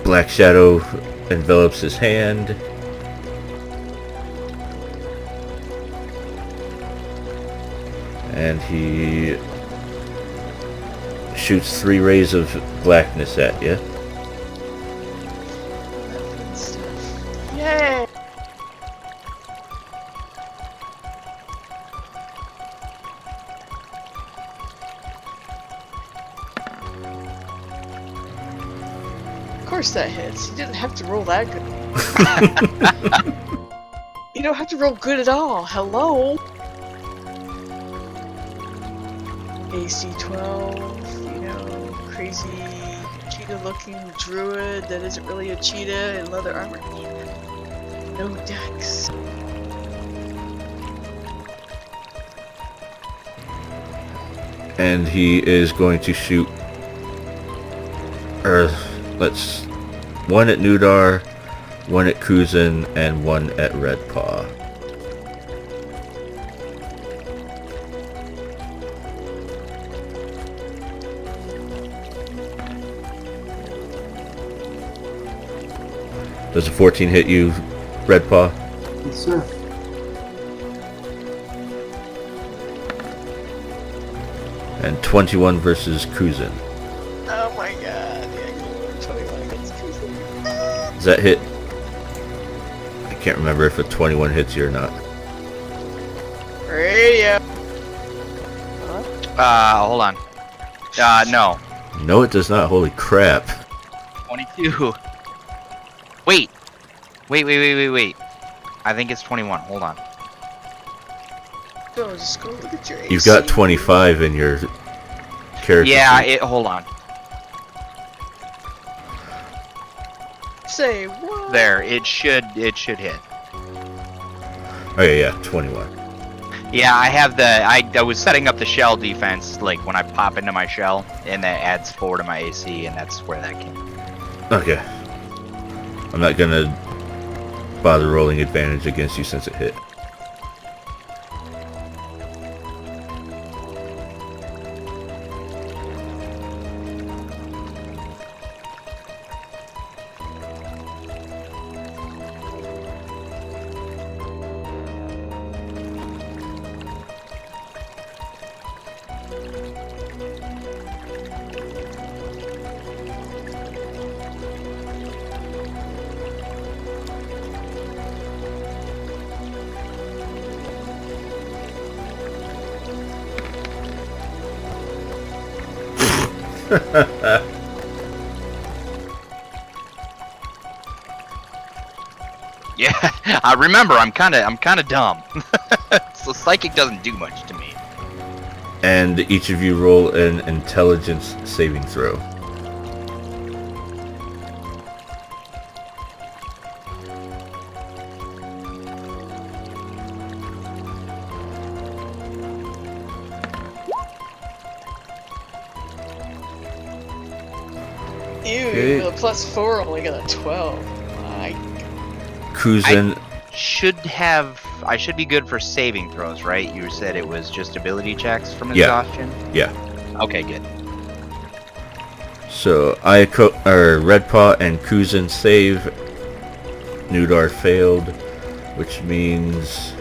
black shadow envelops his hand. And he shoots 3 rays of blackness at you. Yay! Of course that hits. You didn't have to roll that good. You don't have to roll good at all. Hello? AC 12, you know, crazy cheetah-looking druid that isn't really a cheetah in leather armor. No dex. And he is going to shoot, one at Nudar, one at Kuzin, and one at Redpaw. Does a 14 hit you, Redpaw? Yes, sir. And 21 versus Kuzin. Oh my god, yeah, 21 against Kuzin. Does that hit? I can't remember if a 21 hits you or not. Radio. Hold on. No. No, it does not. Holy crap. 22. Wait. I think it's 21. Hold on. Go, just go look at your AC. You've got 25 in your character Yeah, sheet. hold on. Say what? There, it should hit. Oh yeah, 21. Yeah, I have the. I was setting up the shell defense, like when I pop into my shell, and that adds 4 to my AC, and that's where that came. Okay. I'm not gonna bother rolling advantage against you since it hit. Yeah, I remember. I'm kind of dumb. So psychic doesn't do much to me. And each of you roll an intelligence saving throw. Ew, Okay. the +4 only got a 12. My Kuzin, I should be good for saving throws, right? You said it was just ability checks from Yeah. exhaustion. yeah. Okay, good. So Redpaw and Kuzin save. Nudar failed, which means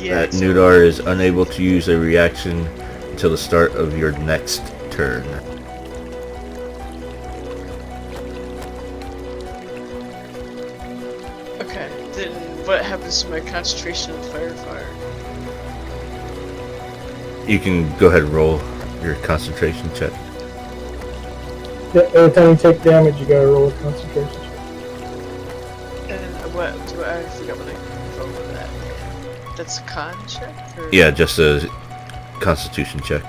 yeah, that so- Nudar is unable to use a reaction until the start of your next turn. Okay, then what happens to my concentration of fire? You can go ahead and roll your concentration check. Yeah, every time you take damage, you gotta roll a concentration check. And what do I forgot what I rolled for that? That's a con check? Or? Yeah, just a constitution check.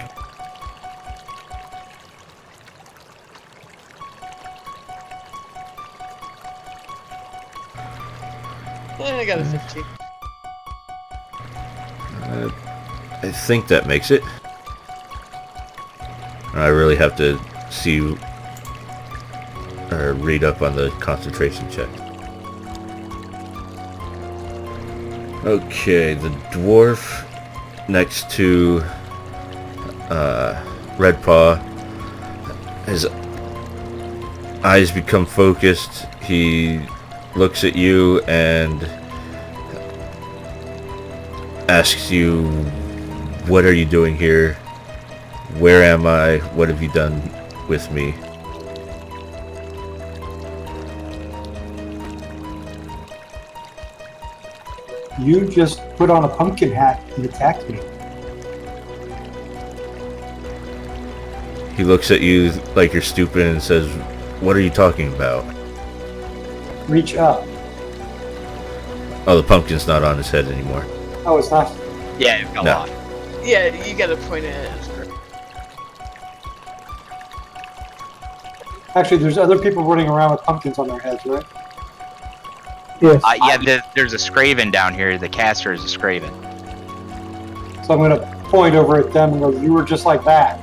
I got a 15. I think that makes it. I really have to see or read up on the concentration check. Okay, the dwarf next to Redpaw, his eyes become focused. He looks at you and asks you, "What are you doing here? Where am I? What have you done with me?" You just put on a pumpkin hat and attacked me. He looks at you like you're stupid and says, "What are you talking about?" Reach up. Oh, the pumpkin's not on his head anymore. Oh, it's not. Yeah, it fell No. off. Yeah, you gotta point it at it. Actually, there's other people running around with pumpkins on their heads, right? Yes. Yeah, there's a Scraven down here. The caster is a Scraven. So I'm going to point over at them and go, "You were just like that."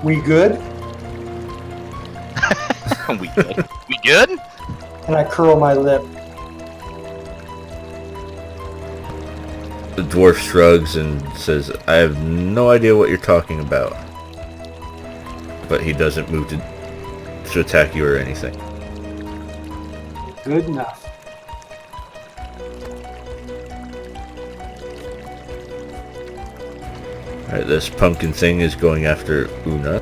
We good? We good? We good? And I curl my lip. The dwarf shrugs and says, "I have no idea what you're talking about." But he doesn't move to attack you or anything. Good enough. Alright, this pumpkin thing is going after Una.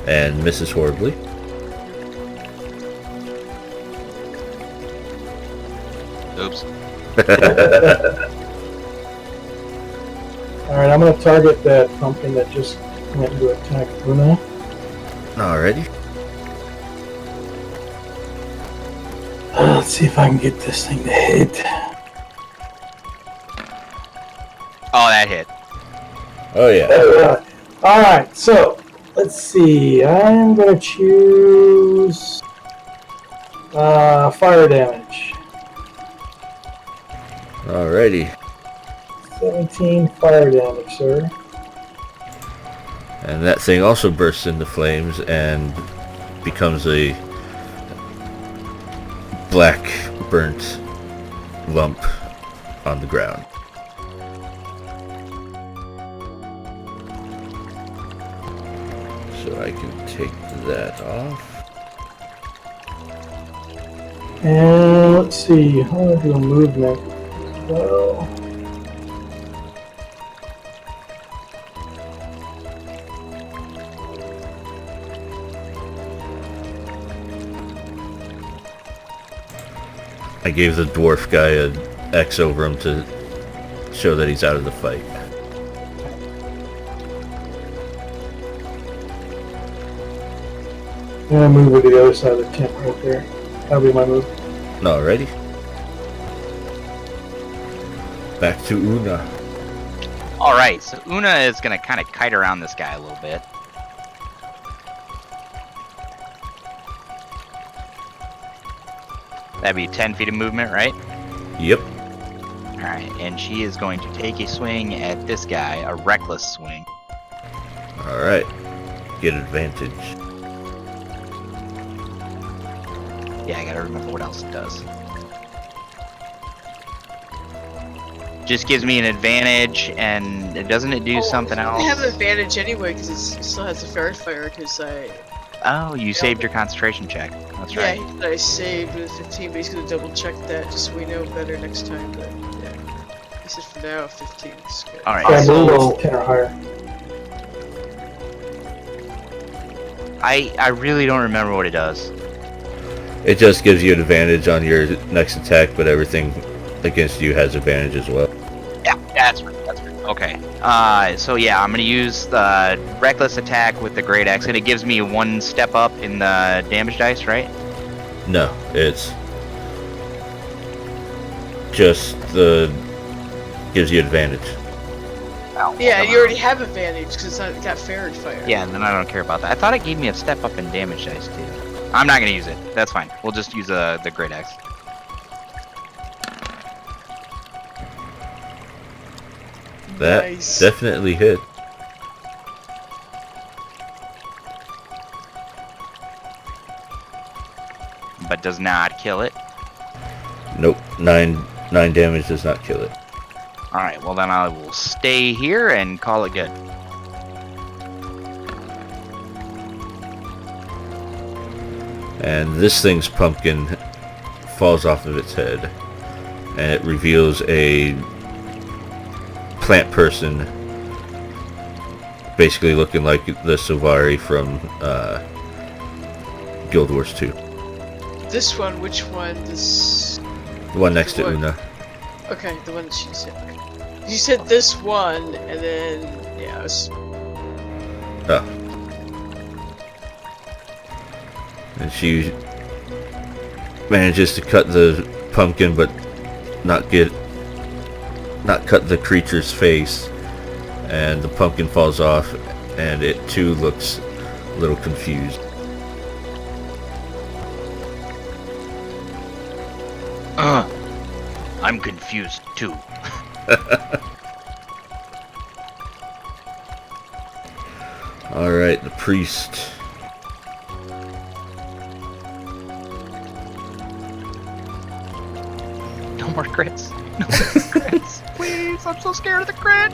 And misses horribly. Oops. Alright, I'm gonna target that pumpkin that just went to attack Una. Alrighty. Let's see if I can get this thing to hit. Oh, that hit. Oh yeah. Alright, so let's see. I'm gonna choose fire damage. Alrighty. 17 fire damage, sir. And that thing also bursts into flames and becomes a black burnt lump on the ground. So I can take that off. And let's see. I'm gonna do a movement. So. I gave the dwarf guy an X over him to show that he's out of the fight. I'm gonna move over to the other side of the tent right there. That'll be my move. Alrighty. Back to Una. Alright, so Una is going to kind of kite around this guy a little bit. That'd be 10 feet of movement, right? Yep. Alright, and she is going to take a swing at this guy, a reckless swing. Alright. Get advantage. Yeah, I gotta remember what else it does. Just gives me an advantage, and doesn't it do something else? I have an advantage anyway because it still has a fair fire because I. Oh, you saved your concentration check. That's right. Yeah, I saved with 15, but he's gonna double check that just so we know better next time. But yeah, he said for now 15 is good. Alright, Yeah, so move 10 or higher. I really don't remember what it does. It just gives you an advantage on your next attack, but everything against you has advantage as well. Yeah, that's right. Okay. So yeah, I'm gonna use the reckless attack with the great axe, and it gives me one step up in the damage dice, right? No, it's just gives you advantage. Oh, Yeah, come you on. already have advantage because it's got fair fire. Yeah, and then I don't care about that. I thought it gave me a step up in damage dice too. I'm not gonna use it. That's fine. We'll just use the great axe. That Nice. definitely hit. But does not kill it. Nope, 9 damage does not kill it. Alright, well then I will stay here and call it good. And this thing's pumpkin falls off of its head, and it reveals a plant person, basically looking like the Savari from Guild Wars 2. This one, which one? This. The one next to What? Una. Okay, the one that she said. Okay. You said this one, and then yeah, it was. Oh. And she manages to cut the pumpkin, but not cut the creature's face, and the pumpkin falls off, and it too looks a little confused. I'm confused too. Alright, the priest. No more crits. No more crits. Please, I'm so scared of the crit.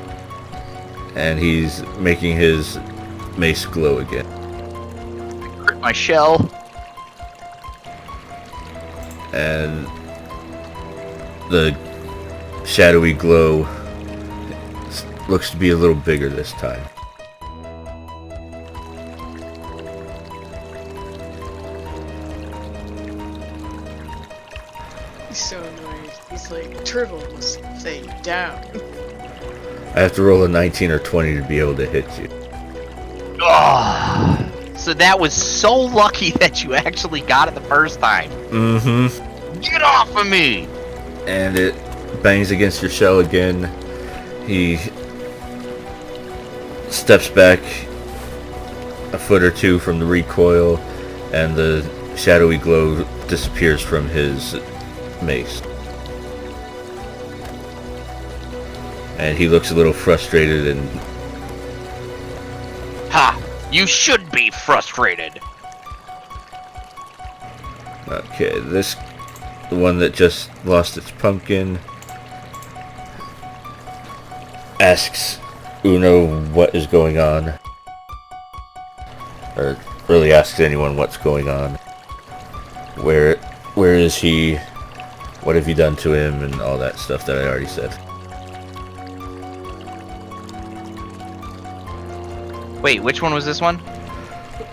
And he's making his mace glow again. Crit my shell. And the shadowy glow looks to be a little bigger this time. He's so annoying. He's like, turtle must stay down. I have to roll a 19 or 20 to be able to hit you. Oh, so that was so lucky that you actually got it the first time. Mm-hmm. Get off of me! And it bangs against your shell again. He steps back a foot or two from the recoil, and the shadowy glow disappears from his mace. And he looks a little frustrated and... Ha! You should be frustrated. Okay, the one that just lost its pumpkin, asks Uno what is going on. Or really asks anyone what's going on. Where is he? What have you done to him? And all that stuff that I already said. Wait, which one was this one?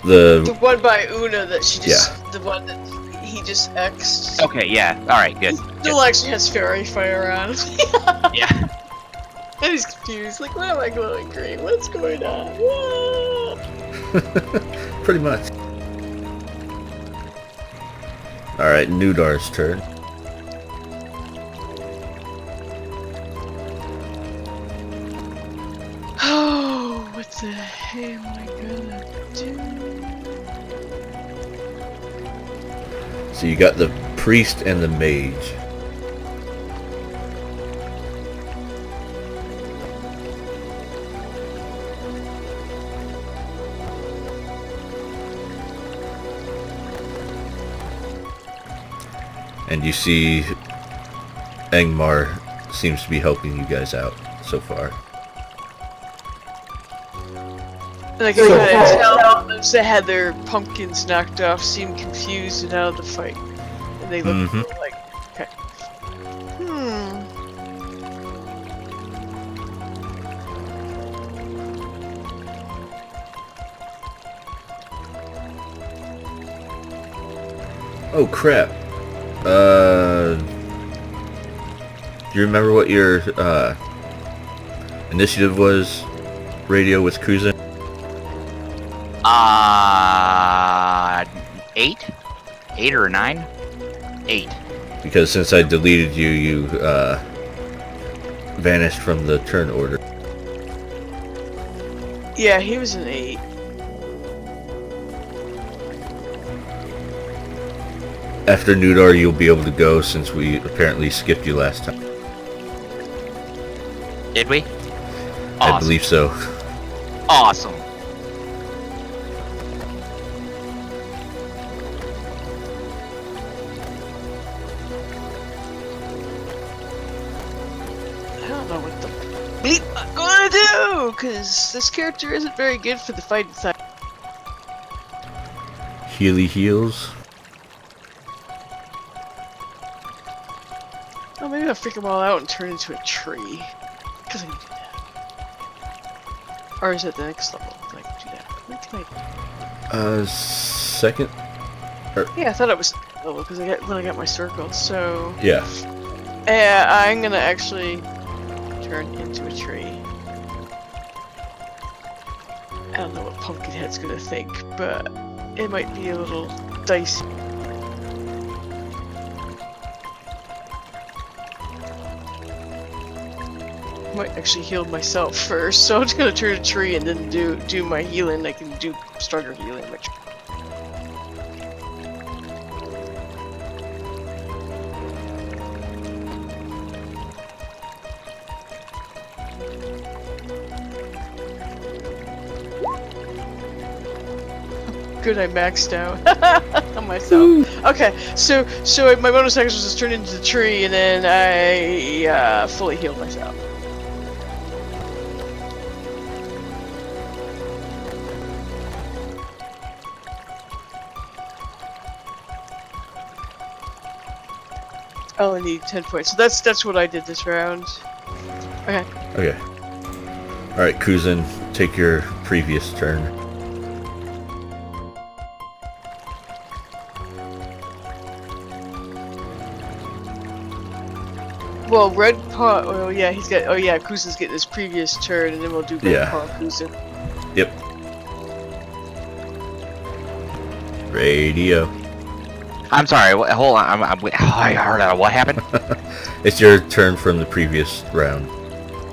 The one by Una that she just... Yeah. The one that he just X'd. Okay, yeah. Alright, good. Still actually has fairy fire on. Yeah. And he's confused. Like, why am I glowing green? What's going on? Whoa! Pretty much. Alright, Nudar's turn. Oh, what the heck am I gonna do? So you got the priest and the mage. And you see Angmar seems to be helping you guys out so far. And I can kind of tell those that had their pumpkins knocked off seem confused and out of the fight. And they look like, okay. Oh crap. Do you remember what your initiative was? Radio with Kuzin? 8? 8 or 9? 8. Because since I deleted you, you vanished from the turn order. Yeah, he was an 8. After Nudar, you'll be able to go since we apparently skipped you last time. Did we? I Awesome. believe so. Awesome. I don't know what the bleep I'm gonna do, because this character isn't very good for the fighting side. Healy heals. Oh, maybe I'll freak them all out and turn into a tree. Because I can do that. Or is it the next level? Can I do that? When can I... Second? Yeah, I thought it was level because when I got my circle. So Yeah. I'm gonna actually turn into a tree. I don't know what Pumpkinhead's gonna think, but it might be a little dicey. I might actually heal myself first, so I'm just gonna turn a tree and then do my healing. I can do starter healing. Good, I maxed out on myself. Okay, so my bonus action was just turn into the tree, and then I fully healed myself. I only need 10 points, so that's what I did this round. Okay. Okay. Alright, Kuzin, take your previous turn. Well, Red Paw. Oh yeah, he's got. Oh yeah, Kuzin's getting his previous turn, and then we'll do Red Paw Kuzin. Yep. Radio. I'm sorry. Hold on. I heard what happened. It's your turn from the previous round.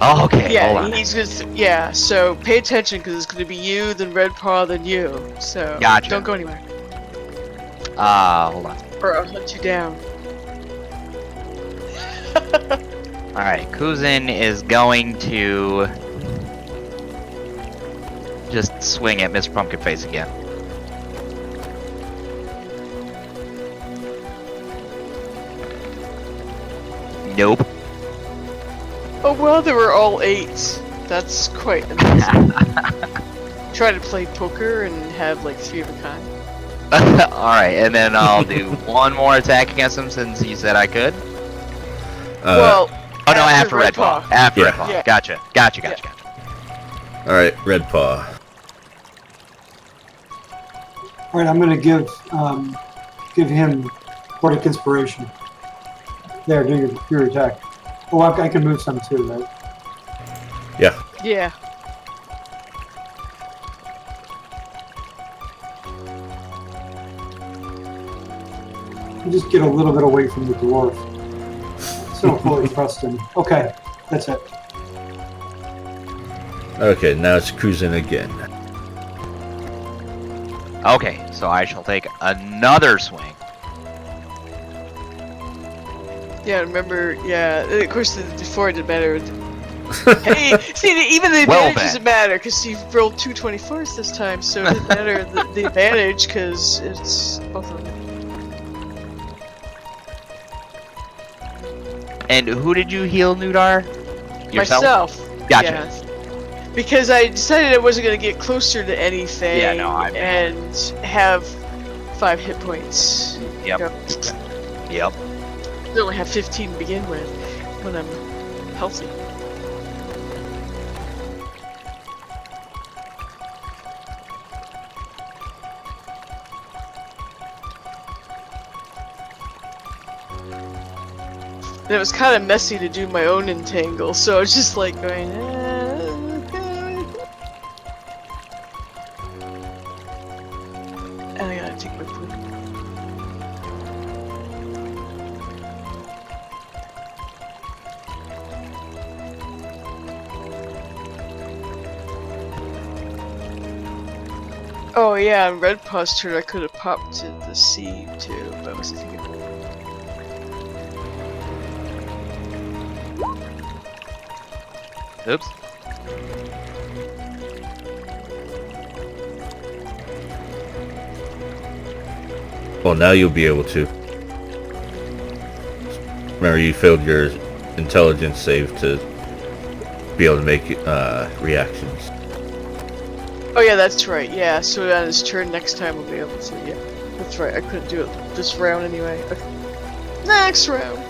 Oh, okay, hold Yeah, on. he's gonna. Yeah, so pay attention because it's gonna be you, then Red Paw, then you. So Gotcha. don't go anywhere, Hold on. or I'll hunt you down. Alright, Kuzin is going to just swing at Mr. Pumpkin Face again. Nope. Oh well, they were all 8. That's quite amazing. Try to play poker and have like 3 of a kind. Alright, and then I'll do one more attack against him since you said I could. Well, Oh no, after Red Paw. After Yeah. Red Paw. Yeah. Gotcha. Alright, Red Paw. All right, I'm going to give him Bardic Inspiration. There, do your attack. Oh, I can move some too, right? Yeah. yeah. You just get a little bit away from the dwarf. So don't fully trust him. Okay, that's it. Okay, now it's cruising again. Okay, so I shall take another swing. Yeah, remember, yeah, of course, before it didn't matter. Hey, see, even the Well advantage then. doesn't matter, because you rolled 2 24s this time, so it didn't matter the advantage, because it's both of them. And who did you heal, Nudar? Yourself? Myself. Gotcha. Yeah. Because I decided I wasn't going to get closer to anything Yeah, no, and have 5 hit points. Yep. Yep. I only have 15 to begin with when I'm healthy. And it was kind of messy to do my own entangle, so I was just like going, okay. And I gotta take my blue. Oh yeah, on Red Paw's turn I could have popped to the sea too, but I wasn't thinking. Oops. Well, now you'll be able to. Remember, you failed your intelligence save to be able to make reactions. Oh yeah, that's right. Yeah, so on his turn next time we'll be able to. Yeah, that's right. I couldn't do it this round anyway. Okay. Next round.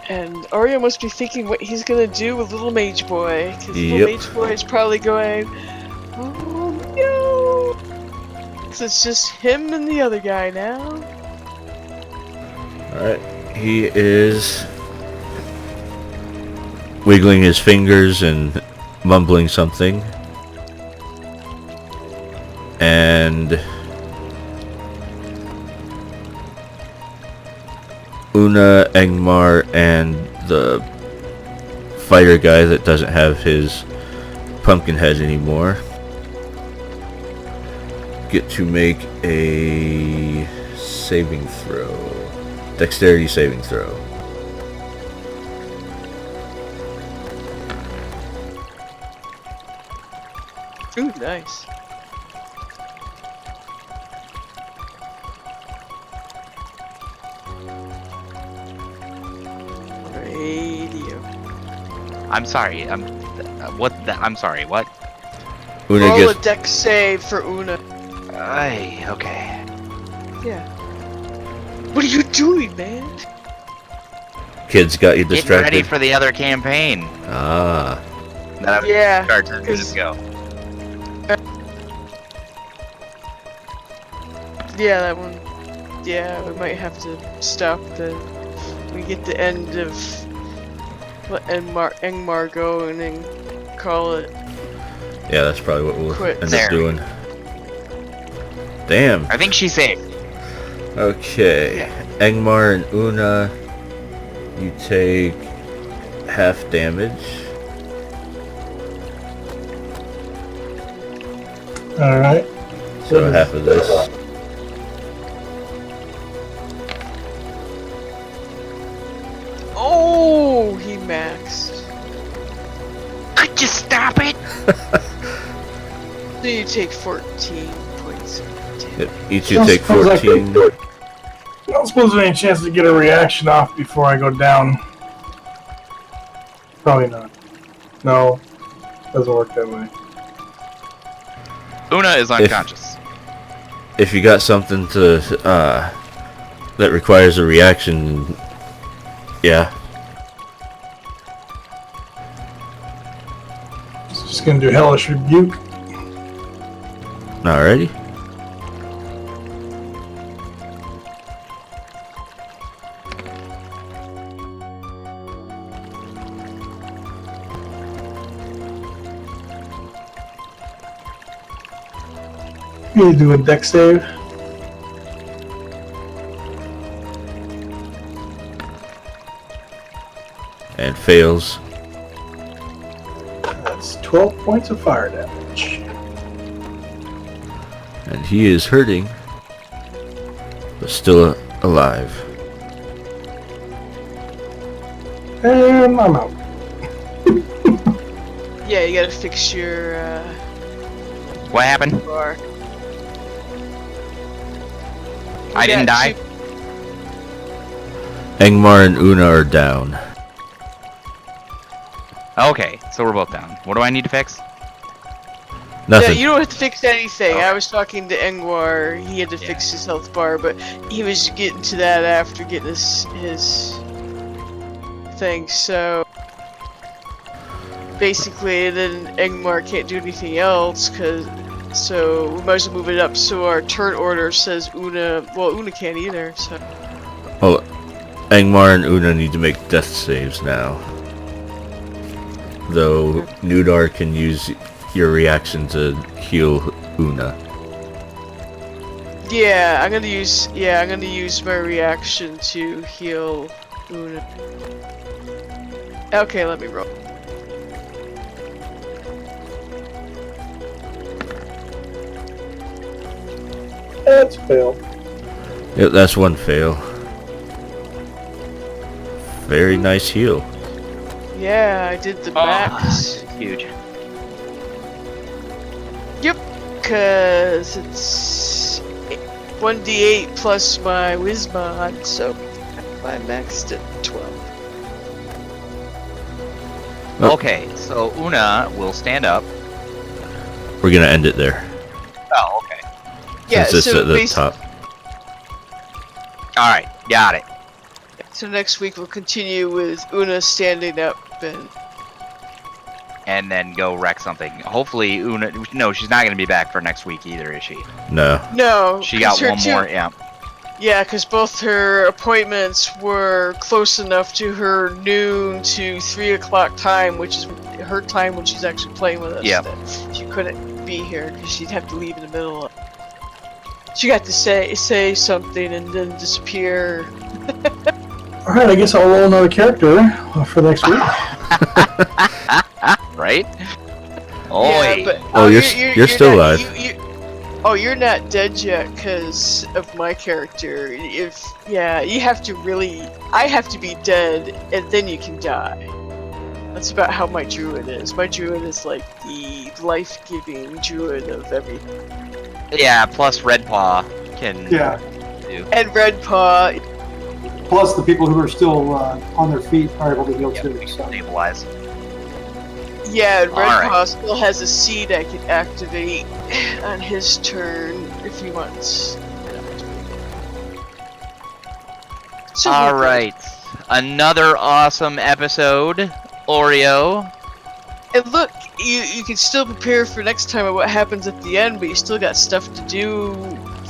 And Arya must be thinking what he's gonna do with Little Mage Boy, because Little Mage Boy is probably going, oh no! Because it's just him and the other guy now. Alright, he is wiggling his fingers and mumbling something. And Una, Engmar, and the fighter guy that doesn't have his pumpkin head anymore get to make a saving throw. Dexterity saving throw. Ooh, nice. Radio. I'm sorry. I'm sorry. What? Una Roll gets a deck save for Una. Ay, okay. Yeah. What are you doing, man? kids got you Getting ready distracted. for the other campaign. Ah, That I Yeah, start 10 minutes 'cause- ago. Yeah, that one. Yeah, we might have to stop then. We get the end of let Engmar go and then call it. yeah, that's probably what we'll Quit. end There. up doing. Damn. I think she's safe. Okay. Engmar and Una, you take half damage. All right. So half of this. Oh, he maxed. Could you stop it? So you take 14 points of damage. Yep, each you take 14. I don't suppose there's any chance to get a reaction off before I go down. Probably not. No, doesn't work that way. Una is unconscious. If you got something to that requires a reaction, yeah. Just gonna do hellish rebuke. Alrighty. You do a deck save. And fails. That's 12 points of fire damage. And he is hurting, but still alive. And I'm out. Yeah, you gotta fix your What happened? bar. I didn't die. Engmar and Una are down. Okay, so we're both down. What do I need to fix? Yeah, Nothing. you don't have to fix anything. Okay. I was talking to Engwar. He had to Yeah. fix his health bar, but he was getting to that after getting his thing. So basically, then Engmar can't do anything else so we might as well move it up. So our turn order says Una. Well, Una can't either. So Oh, Engmar and Una need to make death saves now. Though Nudar can use your reaction to heal Una. yeah, I'm gonna use my reaction to heal Una. Okay, let me roll. That's a fail. Yep, that's one fail. Very nice heal. Yeah, I did the max. Huge. Cause it's 1d8 plus my whiz mod, so I maxed at 12. Oh. Okay, so Una will stand up. We're gonna end it there. Oh, okay. Yeah, Since it's so at the top. Alright, got it. So next week we'll continue with Una standing up And then go wreck something. Hopefully Una... No, she's not going to be back for next week either, is she? No. No, She got 'cause her one two- more, yeah. Yeah, because both her appointments were close enough to her noon to 3 o'clock time, which is her time when she's actually playing with us. Yeah. That she couldn't be here because she'd have to leave in the middle. She got to say something and then disappear. Alright, I guess I'll roll another character for next week. Right? Yeah, Oi! but, Oh, you're still not- alive. Oh, you're not dead yet because of my character. You have to really. I have to be dead, and then you can die. That's about how my druid is. My druid is like the life-giving druid of everything. Yeah, plus Red Paw can Yeah. do. And Red Paw. Plus, the people who are still on their feet are able to heal Yeah, too. we can So. stabilize. Yeah, and Red Alright. Paw still has a seed I can activate on his turn if he wants. So All we'll go. right, another awesome episode, Oreo. And look, you can still prepare for next time of what happens at the end, but you still got stuff to do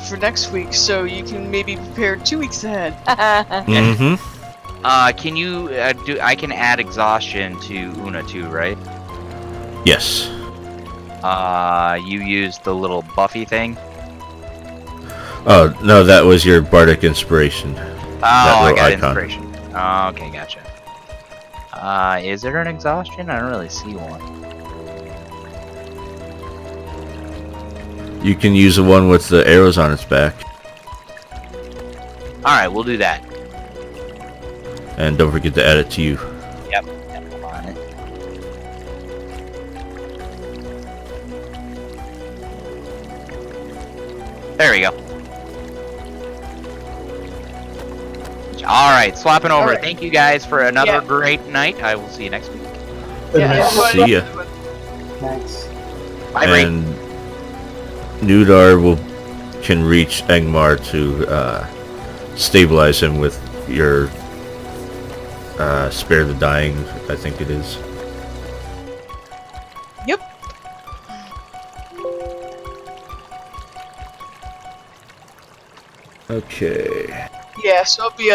for next week, so you can maybe prepare 2 weeks ahead. Mm-hmm. Can you do? I can add exhaustion to Una too, right? Yes. You used the little Buffy thing. Oh, no, that was your bardic inspiration. Oh, I little got icon. inspiration. Oh, okay, gotcha. Is there an exhaustion? I don't really see one. You can use the one with the arrows on its back. Alright, we'll do that. And don't forget to add it to you. Yep, I'm on it. There we go. Alright, swapping over. Alright. Thank you guys for another Yeah. great night. I will see you next week. Yeah, Thanks. See ya. Thanks. Bye, Bree. And Nudar can reach Engmar to stabilize him with your spare the dying, I think it is. Yep. Okay. Yeah, so I'll be